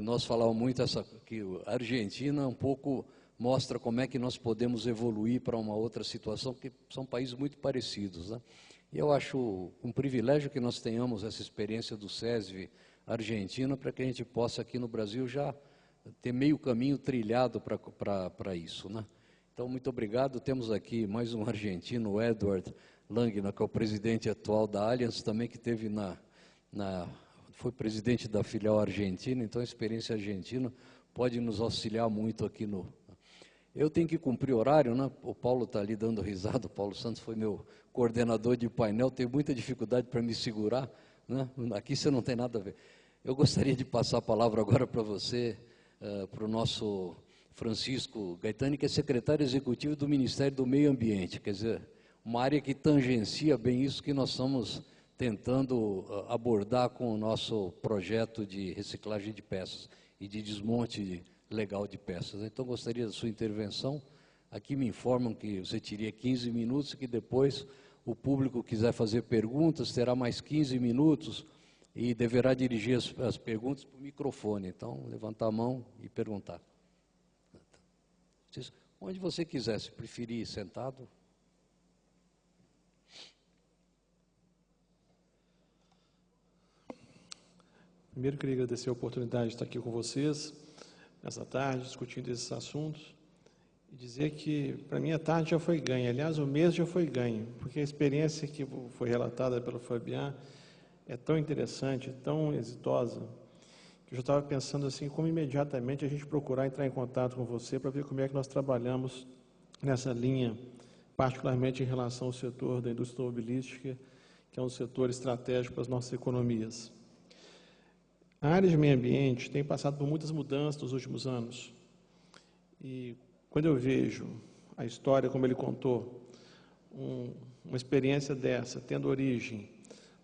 nós falávamos muito que a Argentina um pouco mostra como é que nós podemos evoluir para uma outra situação, porque são países muito parecidos, né? E eu acho um privilégio que nós tenhamos essa experiência do CESV argentino para que a gente possa aqui no Brasil já ter meio caminho trilhado para isso, né? Então, muito obrigado. Temos aqui mais um argentino, o Edward Langner, que é o presidente atual da Allianz, também que teve foi presidente da filial argentina, então a experiência argentina pode nos auxiliar muito aqui no... Eu tenho que cumprir horário, né? O Paulo está ali dando risada, o Paulo Santos foi meu coordenador de painel, tenho muita dificuldade para me segurar, né? Aqui você não tem nada a ver. Eu gostaria de passar a palavra agora para você, para o nosso Francisco Gaetani, que é secretário executivo do Ministério do Meio Ambiente, quer dizer, uma área que tangencia bem isso que nós estamos tentando abordar com o nosso projeto de reciclagem de peças e de desmonte legal de peças. Então, gostaria da sua intervenção. Aqui me informam que você teria 15 minutos e que depois o público quiser fazer perguntas, terá mais 15 minutos e deverá dirigir as perguntas para o microfone. Então, levantar a mão e perguntar. Onde você quiser, se preferir sentado. Primeiro, queria agradecer a oportunidade de estar aqui com vocês, nessa tarde, discutindo esses assuntos, e dizer que, para mim, a tarde já foi ganha. Aliás, o mês já foi ganho, porque a experiência que foi relatada pelo Fabiano é tão interessante, tão exitosa, que eu já estava pensando assim, como imediatamente a gente procurar entrar em contato com você para ver como é que nós trabalhamos nessa linha, particularmente em relação ao setor da indústria automobilística, que é um setor estratégico para as nossas economias. A área de meio ambiente tem passado por muitas mudanças nos últimos anos. E quando eu vejo a história como ele contou, uma experiência dessa, tendo origem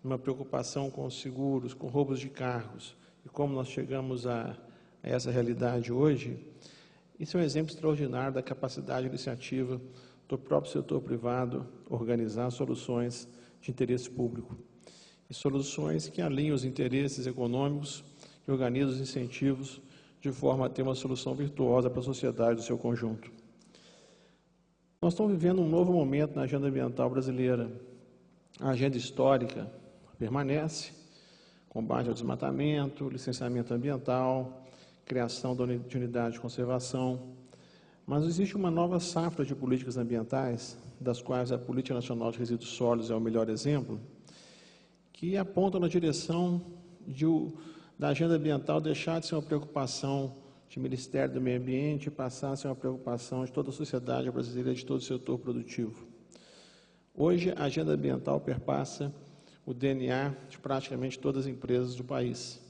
numa preocupação com os seguros, com roubos de carros, e como nós chegamos a essa realidade hoje, isso é um exemplo extraordinário da capacidade de iniciativa do próprio setor privado organizar soluções de interesse público. E soluções que alinham os interesses econômicos e organizam os incentivos de forma a ter uma solução virtuosa para a sociedade do seu conjunto. Nós estamos vivendo um novo momento na agenda ambiental brasileira. A agenda histórica, permanece, combate ao desmatamento, licenciamento ambiental, criação de unidade de conservação, mas existe uma nova safra de políticas ambientais, das quais a Política Nacional de Resíduos Sólidos é o melhor exemplo, que apontam na direção da agenda ambiental deixar de ser uma preocupação de Ministério do Meio Ambiente e passar a ser uma preocupação de toda a sociedade brasileira, de todo o setor produtivo. Hoje, a agenda ambiental perpassa o DNA de praticamente todas as empresas do país.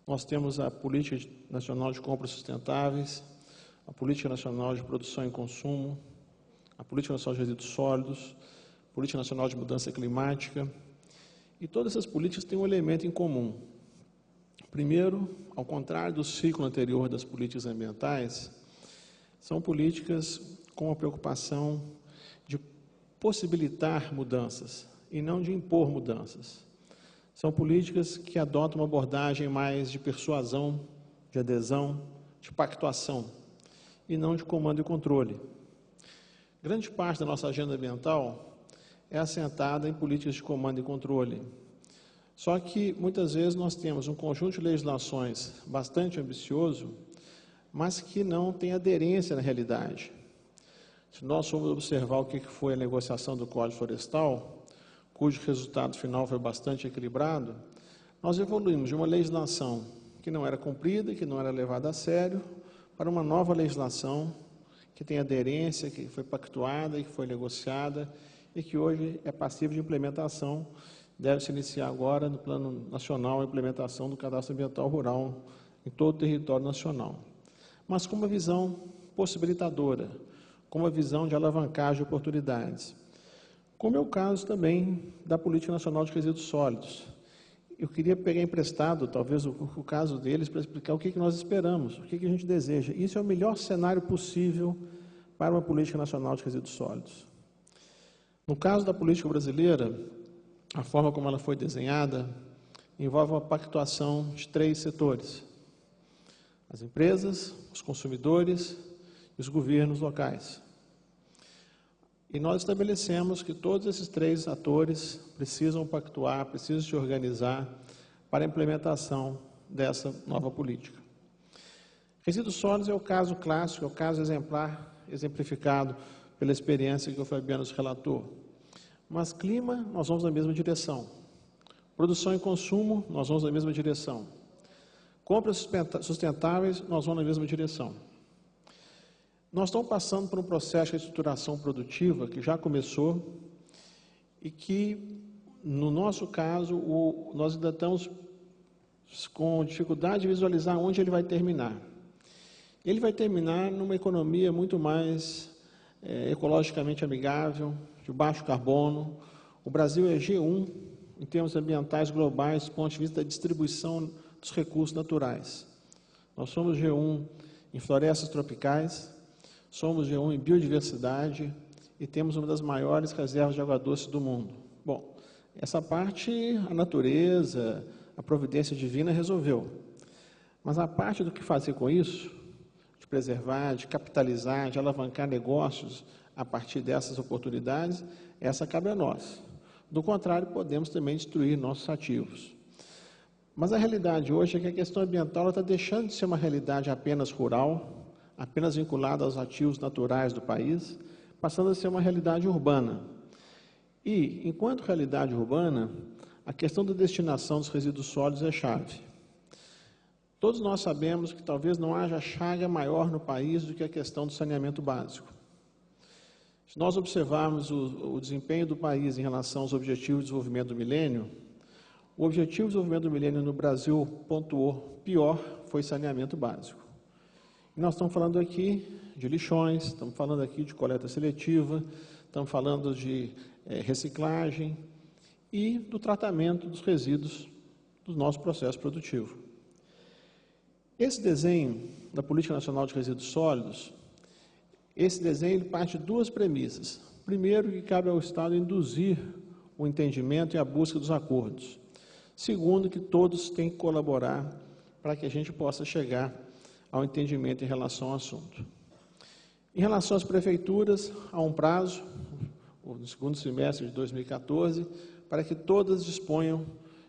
Nós temos a Política Nacional de Compras Sustentáveis, a Política Nacional de Produção e Consumo, a Política Nacional de Resíduos Sólidos, a Política Nacional de Mudança Climática, e todas essas políticas têm um elemento em comum. Primeiro, ao contrário do ciclo anterior das políticas ambientais, são políticas com a preocupação de possibilitar mudanças e não de impor mudanças. São políticas que adotam uma abordagem mais de persuasão, de adesão, de pactuação, e não de comando e controle. Grande parte da nossa agenda ambiental é assentada em políticas de comando e controle. Só que, muitas vezes, nós temos um conjunto de legislações bastante ambicioso, mas que não tem aderência na realidade. Se nós formos observar o que foi a negociação do Código Florestal, cujo resultado final foi bastante equilibrado, nós evoluímos de uma legislação que não era cumprida, que não era levada a sério, para uma nova legislação que tem aderência, que foi pactuada e que foi negociada e que hoje é passível de implementação. Deve se iniciar agora no Plano Nacional a implementação do Cadastro Ambiental Rural em todo o território nacional. Mas com uma visão possibilitadora, com uma visão de alavancagem de oportunidades. Como é o caso também da Política Nacional de Resíduos Sólidos. Eu queria pegar emprestado, talvez, o caso deles para explicar o que nós esperamos, o que a gente deseja. Isso é o melhor cenário possível para uma Política Nacional de Resíduos Sólidos. No caso da política brasileira, a forma como ela foi desenhada envolve uma pactuação de 3 setores: as empresas, os consumidores e os governos locais. E nós estabelecemos que todos esses 3 atores precisam pactuar, precisam se organizar para a implementação dessa nova política. Resíduos sólidos é o caso clássico, é o caso exemplar, exemplificado pela experiência que o Fabiano nos relatou. Mas clima, nós vamos na mesma direção. Produção e consumo, nós vamos na mesma direção. Compras sustentáveis, nós vamos na mesma direção. Nós estamos passando por um processo de estruturação produtiva que já começou e que, no nosso caso, nós ainda estamos com dificuldade de visualizar onde ele vai terminar. Ele vai terminar numa economia muito mais ecologicamente amigável, de baixo carbono. O Brasil é G1 em termos ambientais globais, do ponto de vista da distribuição dos recursos naturais. Nós somos G1 em florestas tropicais, somos G1 em biodiversidade e temos uma das maiores reservas de água doce do mundo. Bom, essa parte a natureza, a providência divina resolveu. Mas a parte do que fazer com isso, de preservar, de capitalizar, de alavancar negócios a partir dessas oportunidades, essa cabe a nós. Do contrário, podemos também destruir nossos ativos. Mas a realidade hoje é que a questão ambiental está deixando de ser uma realidade apenas rural, apenas vinculada aos ativos naturais do país, passando a ser uma realidade urbana. E, enquanto realidade urbana, a questão da destinação dos resíduos sólidos é chave. Todos nós sabemos que talvez não haja chaga maior no país do que a questão do saneamento básico. Se nós observarmos o desempenho do país em relação aos Objetivos de Desenvolvimento do Milênio, o Objetivo de Desenvolvimento do Milênio no Brasil pontuou pior foi saneamento básico. E nós estamos falando aqui de lixões, estamos falando aqui de coleta seletiva, estamos falando de reciclagem e do tratamento dos resíduos do nosso processo produtivo. Esse desenho da Política Nacional de Resíduos Sólidos, esse desenho ele parte de 2 premissas. Primeiro, que cabe ao Estado induzir o entendimento e a busca dos acordos. Segundo, que todos têm que colaborar para que a gente possa chegar ao entendimento em relação ao assunto. Em relação às prefeituras, há um prazo, no segundo semestre de 2014, para que todas disponham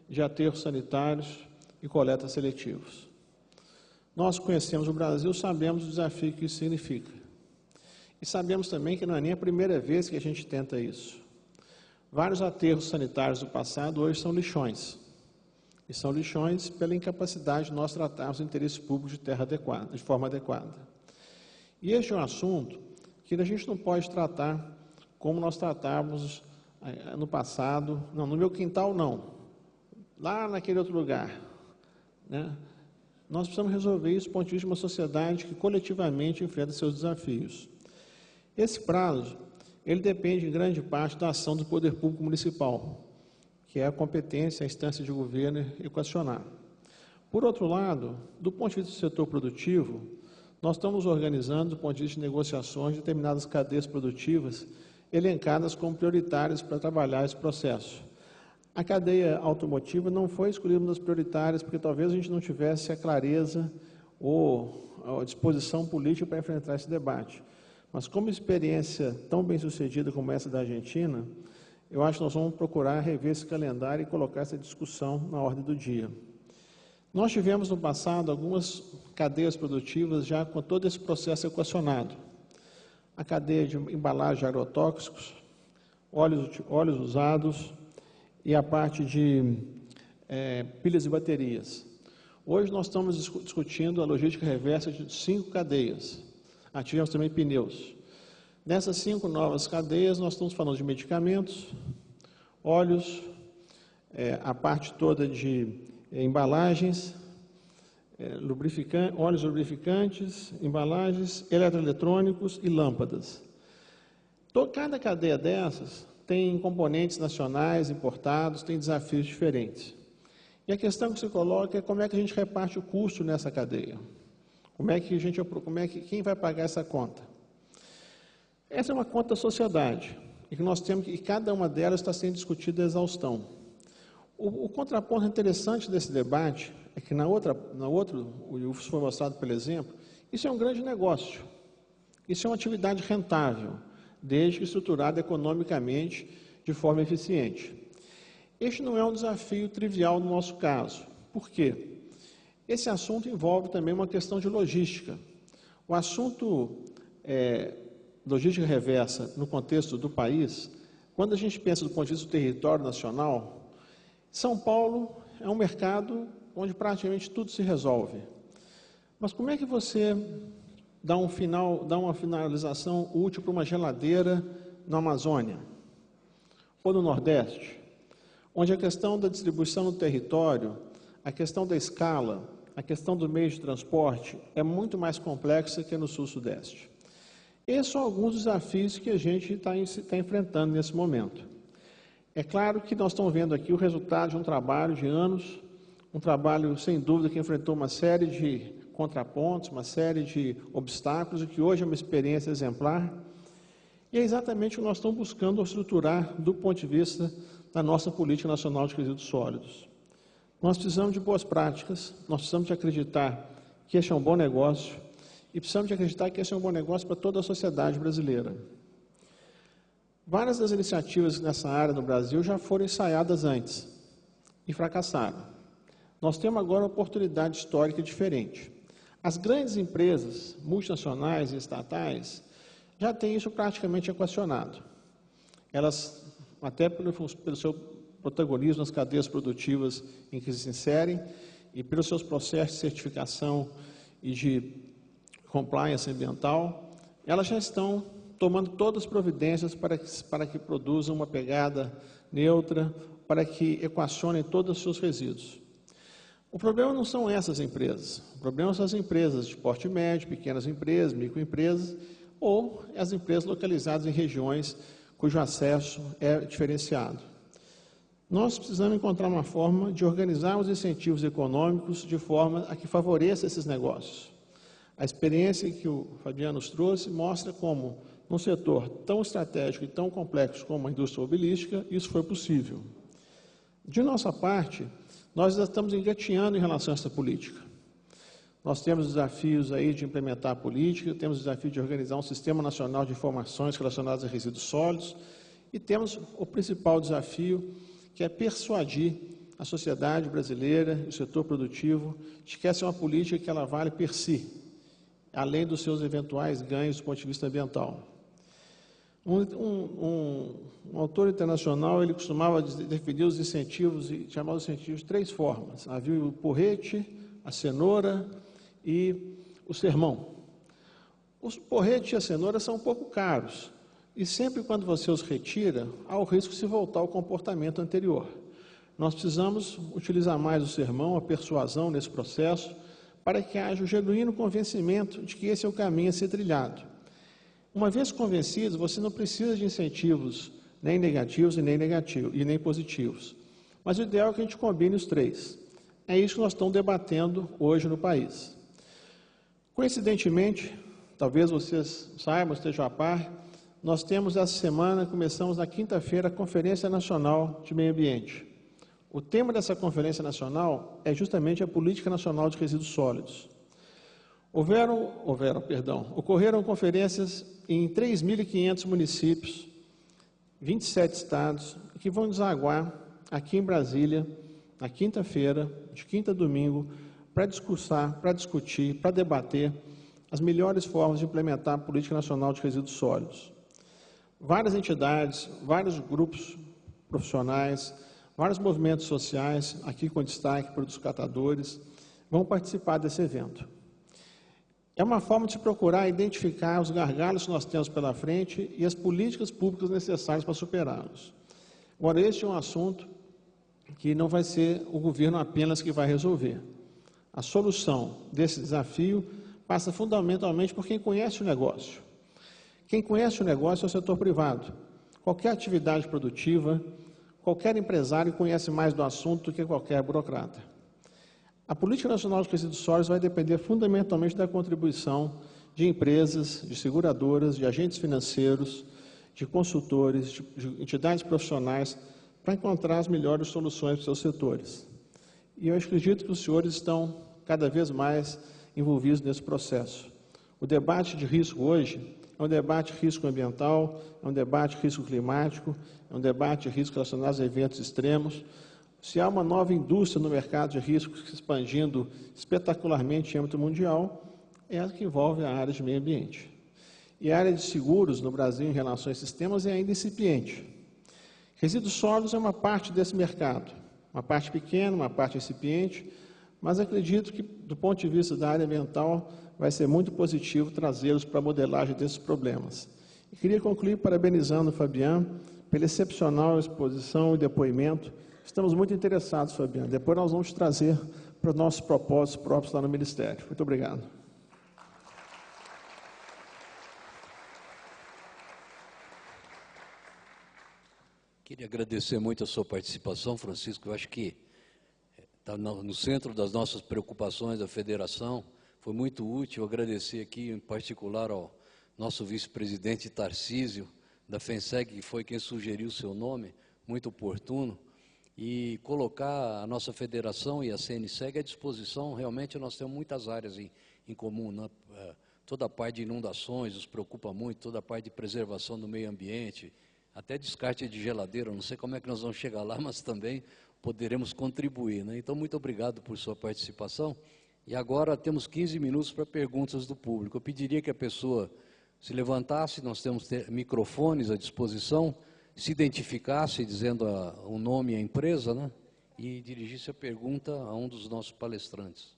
de aterros sanitários e coletas seletivos. Nós conhecemos o Brasil, sabemos o desafio que isso significa. E sabemos também que não é nem a primeira vez que a gente tenta isso. Vários aterros sanitários do passado hoje são lixões. E são lixões pela incapacidade de nós tratarmos o interesse público de forma adequada. E este é um assunto que a gente não pode tratar como nós tratávamos no passado. Não, no meu quintal não. Lá naquele outro lugar. Né? Nós precisamos resolver isso do ponto de vista de uma sociedade que coletivamente enfrenta seus desafios. Esse prazo, ele depende em grande parte da ação do poder público municipal, que é a competência, a instância de governo equacionar. Por outro lado, do ponto de vista do setor produtivo, nós estamos organizando, do ponto de vista de negociações, determinadas cadeias produtivas elencadas como prioritárias para trabalhar esse processo. A cadeia automotiva não foi escolhida uma das prioritárias porque talvez a gente não tivesse a clareza ou a disposição política para enfrentar esse debate. Mas como experiência tão bem sucedida como essa da Argentina, eu acho que nós vamos procurar rever esse calendário e colocar essa discussão na ordem do dia. Nós tivemos no passado algumas cadeias produtivas já com todo esse processo equacionado. A cadeia de embalagem de agrotóxicos, óleos usados e a parte de pilhas e baterias. Hoje nós estamos discutindo a logística reversa de 5 cadeias. Tivemos também pneus. Nessas 5 novas cadeias, nós estamos falando de medicamentos, óleos, a parte toda de embalagens, óleos lubrificantes, embalagens, eletroeletrônicos e lâmpadas. Cada cadeia dessas tem componentes nacionais, importados, tem desafios diferentes. E a questão que se coloca é como é que a gente reparte o custo nessa cadeia. Quem vai pagar essa conta? Essa é uma conta da sociedade, e que nós temos que cada uma delas está sendo discutida a exaustão. O contraponto interessante desse debate é que isso foi mostrado pelo exemplo, isso é um grande negócio, isso é uma atividade rentável, desde que estruturada economicamente de forma eficiente. Este não é um desafio trivial no nosso caso. Por quê? Esse assunto envolve também uma questão de logística. O assunto logística reversa no contexto do país, quando a gente pensa do ponto de vista do território nacional, São Paulo é um mercado onde praticamente tudo se resolve. Mas como é que você dá uma finalização útil para uma geladeira na Amazônia ou no Nordeste, onde a questão da distribuição no território, a questão da escala, a questão do meio de transporte é muito mais complexa que no Sul-Sudeste. Esses são alguns desafios que a gente está enfrentando nesse momento. É claro que nós estamos vendo aqui o resultado de um trabalho de anos, um trabalho, sem dúvida, que enfrentou uma série de contrapontos, uma série de obstáculos, e que hoje é uma experiência exemplar. E é exatamente o que nós estamos buscando estruturar do ponto de vista da nossa política nacional de resíduos sólidos. Nós precisamos de boas práticas, nós precisamos de acreditar que esse é um bom negócio e precisamos de acreditar que esse é um bom negócio para toda a sociedade brasileira. Várias das iniciativas nessa área no Brasil já foram ensaiadas antes e fracassaram. Nós temos agora uma oportunidade histórica diferente. As grandes empresas multinacionais e estatais já têm isso praticamente equacionado. Elas, até pelo seu protagonismo nas cadeias produtivas em que se inserem e pelos seus processos de certificação e de compliance ambiental, elas já estão tomando todas as providências para que produzam uma pegada neutra, para que equacionem todos os seus resíduos. O problema não são essas empresas, o problema são as empresas de porte médio, pequenas empresas, microempresas, ou as empresas localizadas em regiões cujo acesso é diferenciado. Nós precisamos encontrar uma forma de organizar os incentivos econômicos de forma a que favoreça esses negócios. A experiência que o Fabiano nos trouxe mostra como, num setor tão estratégico e tão complexo como a indústria automobilística, isso foi possível. De nossa parte, nós já estamos engateando em relação a essa política. Nós temos desafios aí de implementar a política, temos o desafio de organizar um sistema nacional de informações relacionadas a resíduos sólidos e temos o principal desafio, que é persuadir a sociedade brasileira, o setor produtivo, de que essa é uma política que ela vale per si, além dos seus eventuais ganhos do ponto de vista ambiental. Um autor internacional, ele costumava definir os incentivos e chamar os incentivos de 3 formas. Havia o porrete, a cenoura e o sermão. Os porretes e a cenoura são um pouco caros e sempre quando você os retira, há o risco de se voltar ao comportamento anterior. Nós precisamos utilizar mais o sermão, a persuasão nesse processo, para que haja o genuíno convencimento de que esse é o caminho a ser trilhado. Uma vez convencidos, você não precisa de incentivos nem negativos e nem positivos. Mas o ideal é que a gente combine os 3. É isso que nós estamos debatendo hoje no país. Coincidentemente, talvez vocês saibam, estejam a par, nós temos essa semana, começamos na quinta-feira, a Conferência Nacional de Meio Ambiente. O tema dessa Conferência Nacional é justamente a Política Nacional de Resíduos Sólidos. Ocorreram conferências em 3.500 municípios, 27 estados, que vão desaguar aqui em Brasília, na quinta-feira, de quinta a domingo, para discutir, para debater as melhores formas de implementar a Política Nacional de Resíduos Sólidos. Várias entidades, vários grupos profissionais, vários movimentos sociais, aqui com destaque para os catadores, vão participar desse evento. É uma forma de se procurar identificar os gargalos que nós temos pela frente e as políticas públicas necessárias para superá-los. Agora, este é um assunto que não vai ser o governo apenas que vai resolver. A solução desse desafio passa fundamentalmente por quem conhece o negócio. Quem conhece o negócio é o setor privado. Qualquer atividade produtiva, qualquer empresário conhece mais do assunto do que qualquer burocrata. A Política Nacional de Resíduos Sólidos vai depender fundamentalmente da contribuição de empresas, de seguradoras, de agentes financeiros, de consultores, de entidades profissionais, para encontrar as melhores soluções para os seus setores. E eu acredito que os senhores estão cada vez mais envolvidos nesse processo. O debate de risco hoje é um debate de risco ambiental, é um debate de risco climático, é um debate de risco relacionado a eventos extremos. Se há uma nova indústria no mercado de riscos se expandindo espetacularmente em âmbito mundial, é a que envolve a área de meio ambiente. E a área de seguros no Brasil em relação a esses temas é ainda incipiente. Resíduos sólidos é uma parte desse mercado, uma parte pequena, uma parte incipiente, mas acredito que, do ponto de vista da área ambiental, vai ser muito positivo trazê-los para a modelagem desses problemas. E queria concluir parabenizando o Fabian pela excepcional exposição e depoimento. Estamos muito interessados, Fabiano. Depois nós vamos trazer para os nossos propósitos próprios lá no Ministério. Muito obrigado. Queria agradecer muito a sua participação, Francisco. Eu acho que está no centro das nossas preocupações da Federação. Foi muito útil. Agradecer aqui, em particular, ao nosso vice-presidente Tarcísio, da FENSEG, que foi quem sugeriu o seu nome, muito oportuno. E colocar a nossa federação e a CNSEG à disposição. Realmente nós temos muitas áreas em comum, né? Toda a parte de inundações nos preocupa muito, toda a parte de preservação do meio ambiente, até descarte de geladeira. Não sei como é que nós vamos chegar lá, mas também poderemos contribuir, né? Então, muito obrigado por sua participação. E agora temos 15 minutos para perguntas do público. Eu pediria que a pessoa se levantasse, nós temos microfones à disposição, se identificasse dizendo o nome e a empresa, né? E dirigisse a pergunta a um dos nossos palestrantes.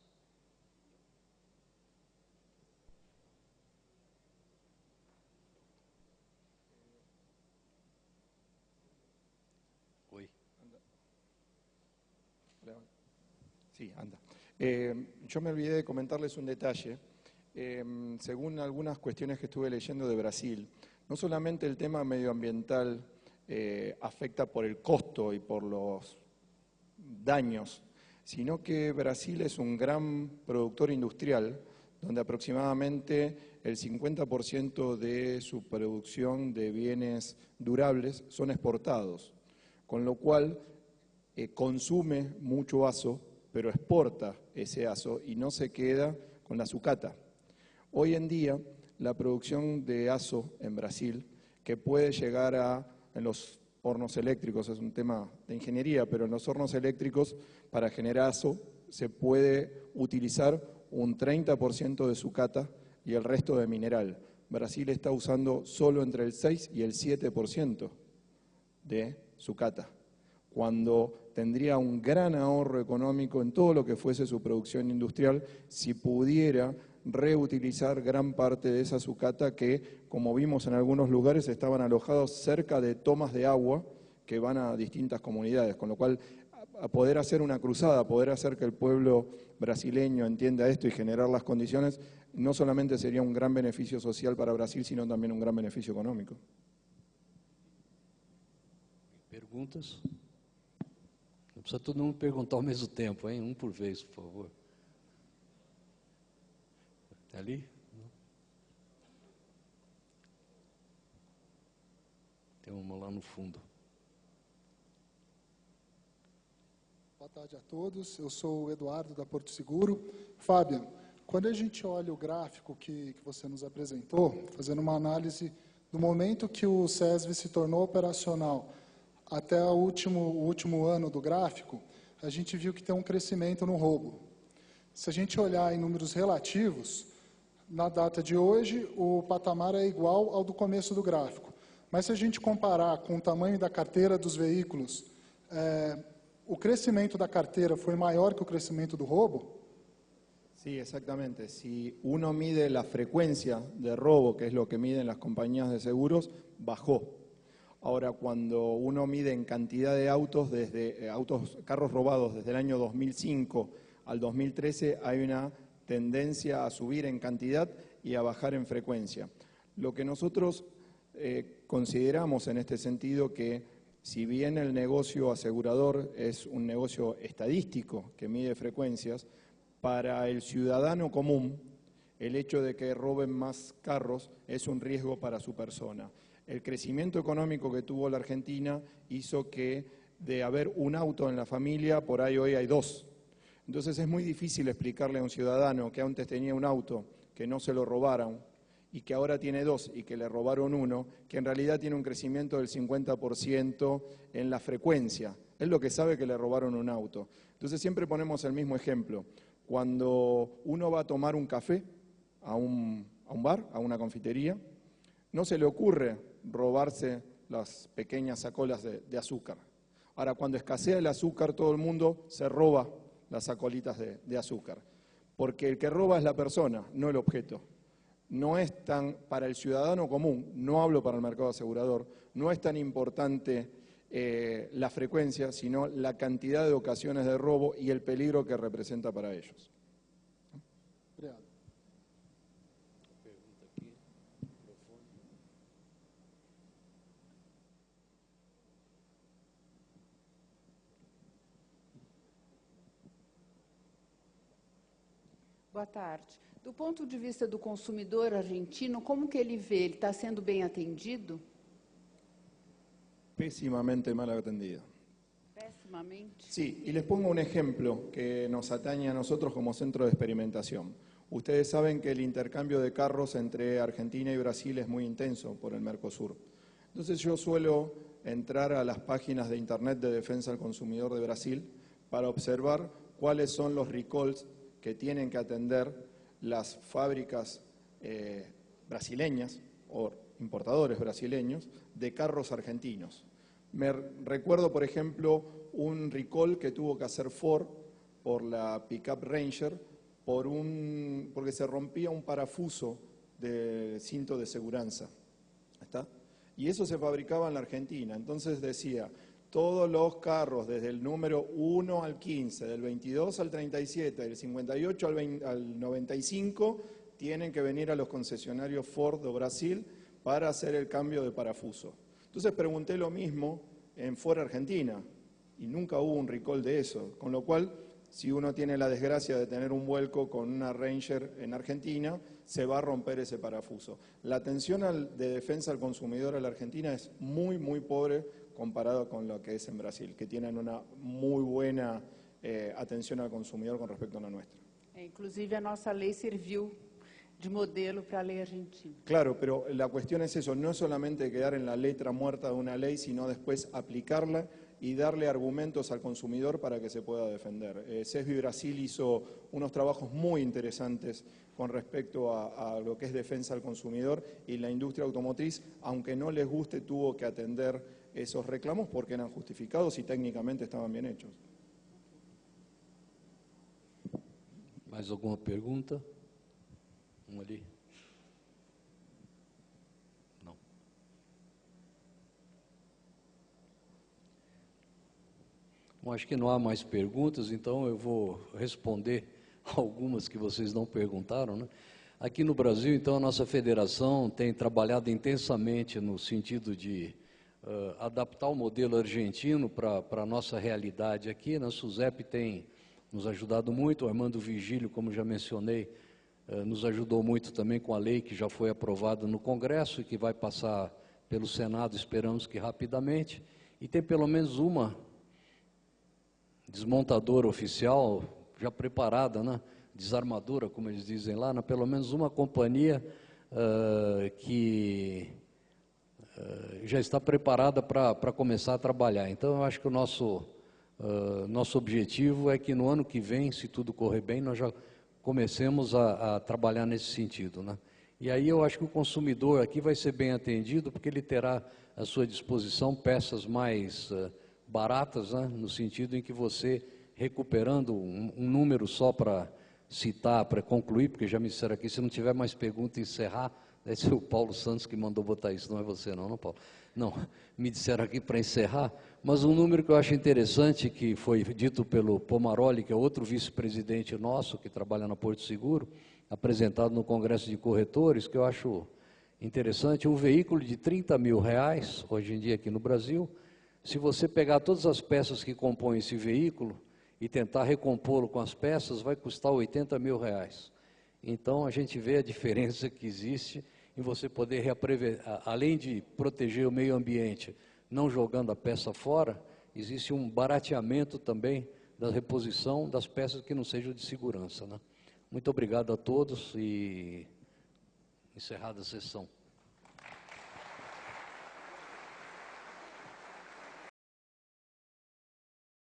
Oi. Sí, anda. Yo me olvidé de comentarles un detalle. Según algunas cuestiones que estuve leyendo de Brasil, no solamente el tema medioambiental afecta por el costo y por los daños, sino que Brasil es un gran productor industrial, donde aproximadamente el 50% de su producción de bienes durables son exportados, con lo cual consume mucho azo, pero exporta ese azo y no se queda con la sucata. Hoy en día, la producción de azo en Brasil, que puede llegar a, en los hornos eléctricos, es un tema de ingeniería, pero en los hornos eléctricos para generar eso se puede utilizar un 30% de sucata y el resto de mineral. Brasil está usando solo entre el 6 y el 7% de sucata, cuando tendría un gran ahorro económico en todo lo que fuese su producción industrial si pudiera reutilizar gran parte de esa sucata que, como vimos en algunos lugares, estaban alojados cerca de tomas de agua que van a distintas comunidades, con lo cual a poder hacer una cruzada, poder hacer que el pueblo brasileño entienda esto y generar las condiciones, no solamente sería un gran beneficio social para Brasil, sino también un gran beneficio económico. Perguntas? Não precisa todo mundo perguntar ao mesmo tempo, hein? Por vez, por favor. Ali? Não. Tem uma lá no fundo. Boa tarde a todos, eu sou o Eduardo da Porto Seguro. Fábio, quando a gente olha o gráfico que você nos apresentou, fazendo uma análise do momento que o SESV se tornou operacional até o último ano do gráfico, a gente viu que tem um crescimento no roubo. Se a gente olhar em números relativos, na data de hoje, o patamar é igual ao do começo do gráfico. Mas se a gente comparar com o tamanho da carteira dos veículos, o crecimiento da cartera fue mayor que el crecimiento del robo? Sí, exactamente. Si uno mide la frecuencia de robo, que es lo que miden las compañías de seguros, bajó. Ahora, cuando uno mide en cantidad de autos, carros robados desde el año 2005 al 2013, hay una tendencia a subir en cantidad y a bajar en frecuencia. Lo que nosotros consideramos en este sentido que si bien el negocio asegurador es un negocio estadístico que mide frecuencias, para el ciudadano común el hecho de que roben más carros es un riesgo para su persona. El crecimiento económico que tuvo la Argentina hizo que de haber un auto en la familia, por ahí hoy hay dos. Entonces es muy difícil explicarle a un ciudadano que antes tenía un auto, que no se lo robaron, y que ahora tiene dos y que le robaron uno, que en realidad tiene un crecimiento del 50% en la frecuencia. Es lo que sabe que le robaron un auto. Entonces siempre ponemos el mismo ejemplo. Cuando uno va a tomar un café a un bar, a una confitería, no se le ocurre robarse las pequeñas sacolas de azúcar. Ahora, cuando escasea el azúcar, todo el mundo se roba las sacolitas de azúcar. Porque el que roba es la persona, no el objeto. No es tan, para el ciudadano común, no hablo para el mercado asegurador, no es tan importante la frecuencia, sino la cantidad de ocasiones de robo y el peligro que representa para ellos. Obrigado. Boa tarde. Do ponto de vista do consumidor argentino, como que ele vê? Ele está sendo bem atendido? Pésimamente mal atendido. Pésimamente. Sí, y les pongo un ejemplo que nos atañe a nosotros como centro de experimentación. Ustedes saben que el intercambio de carros entre Argentina y Brasil es muy intenso por el Mercosur. Entonces yo suelo entrar a las páginas de Internet de Defensa al Consumidor de Brasil para observar cuáles son los recalls que tienen que atender las fábricas brasileñas o importadores brasileños de carros argentinos. Me recuerdo, por ejemplo, un recall que tuvo que hacer Ford por la Pickup Ranger porque se rompía un parafuso del cinto de seguridad. ¿Está? Y eso se fabricaba en la Argentina. Entonces decía, todos los carros desde el número 1 al 15, del 22 al 37, del 58 al 95, tienen que venir a los concesionarios Ford de Brasil para hacer el cambio de parafuso. Entonces pregunté lo mismo en Ford Argentina y nunca hubo un recall de eso, con lo cual, si uno tiene la desgracia de tener un vuelco con una Ranger en Argentina, se va a romper ese parafuso. La atención de defensa al consumidor en la Argentina es muy, muy pobre comparado con lo que es en Brasil, que tienen una muy buena atención al consumidor con respecto a la nuestra. Inclusive, a nossa lei serviu de modelo para a lei argentina. Claro, pero la cuestión es eso, no solamente quedar en la letra muerta de una ley, sino después aplicarla y darle argumentos al consumidor para que se pueda defender. CESBI Brasil hizo unos trabajos muy interesantes con respecto a lo que es defensa al consumidor, y la industria automotriz, aunque no les guste, tuvo que atender esos reclamos porque eran justificados y técnicamente estaban bien hechos. Mais alguma pergunta? Ali. Não. Bom, acho que não há mais perguntas, então eu vou responder algumas que vocês não perguntaram, né? Aqui no Brasil, então, a nossa federação tem trabalhado intensamente no sentido de adaptar o modelo argentino para a nossa realidade aqui. A SUSEP tem nos ajudado muito, o Armando Vigílio, como já mencionei, nos ajudou muito também com a lei que já foi aprovada no Congresso e que vai passar pelo Senado, esperamos que rapidamente, e tem pelo menos uma desmontadora oficial já preparada, né? Desarmadora, como eles dizem lá, né? Pelo menos uma companhia que já está preparada para começar a trabalhar. Então, eu acho que o nosso objetivo é que no ano que vem, se tudo correr bem, nós já comecemos a trabalhar nesse sentido, né? E aí eu acho que o consumidor aqui vai ser bem atendido, porque ele terá à sua disposição peças mais baratas, né? No sentido em que você, recuperando um número só para citar, para concluir, porque já me disseram aqui, se não tiver mais pergunta, encerrar, deve ser o Paulo Santos que mandou botar isso, não é você não, Paulo? Não, me disseram aqui para encerrar, mas um número que eu acho interessante, que foi dito pelo Pomaroli, que é outro vice-presidente nosso, que trabalha na Porto Seguro, apresentado no Congresso de Corretores, que eu acho interessante, um veículo de R$30 mil, hoje em dia aqui no Brasil, se você pegar todas as peças que compõem esse veículo e tentar recompô-lo com as peças, vai custar R$80 mil. Então, a gente vê a diferença que existe em você poder além de proteger o meio ambiente, não jogando a peça fora, existe um barateamento também da reposição das peças que não sejam de segurança, né? Muito obrigado a todos e encerrada a sessão.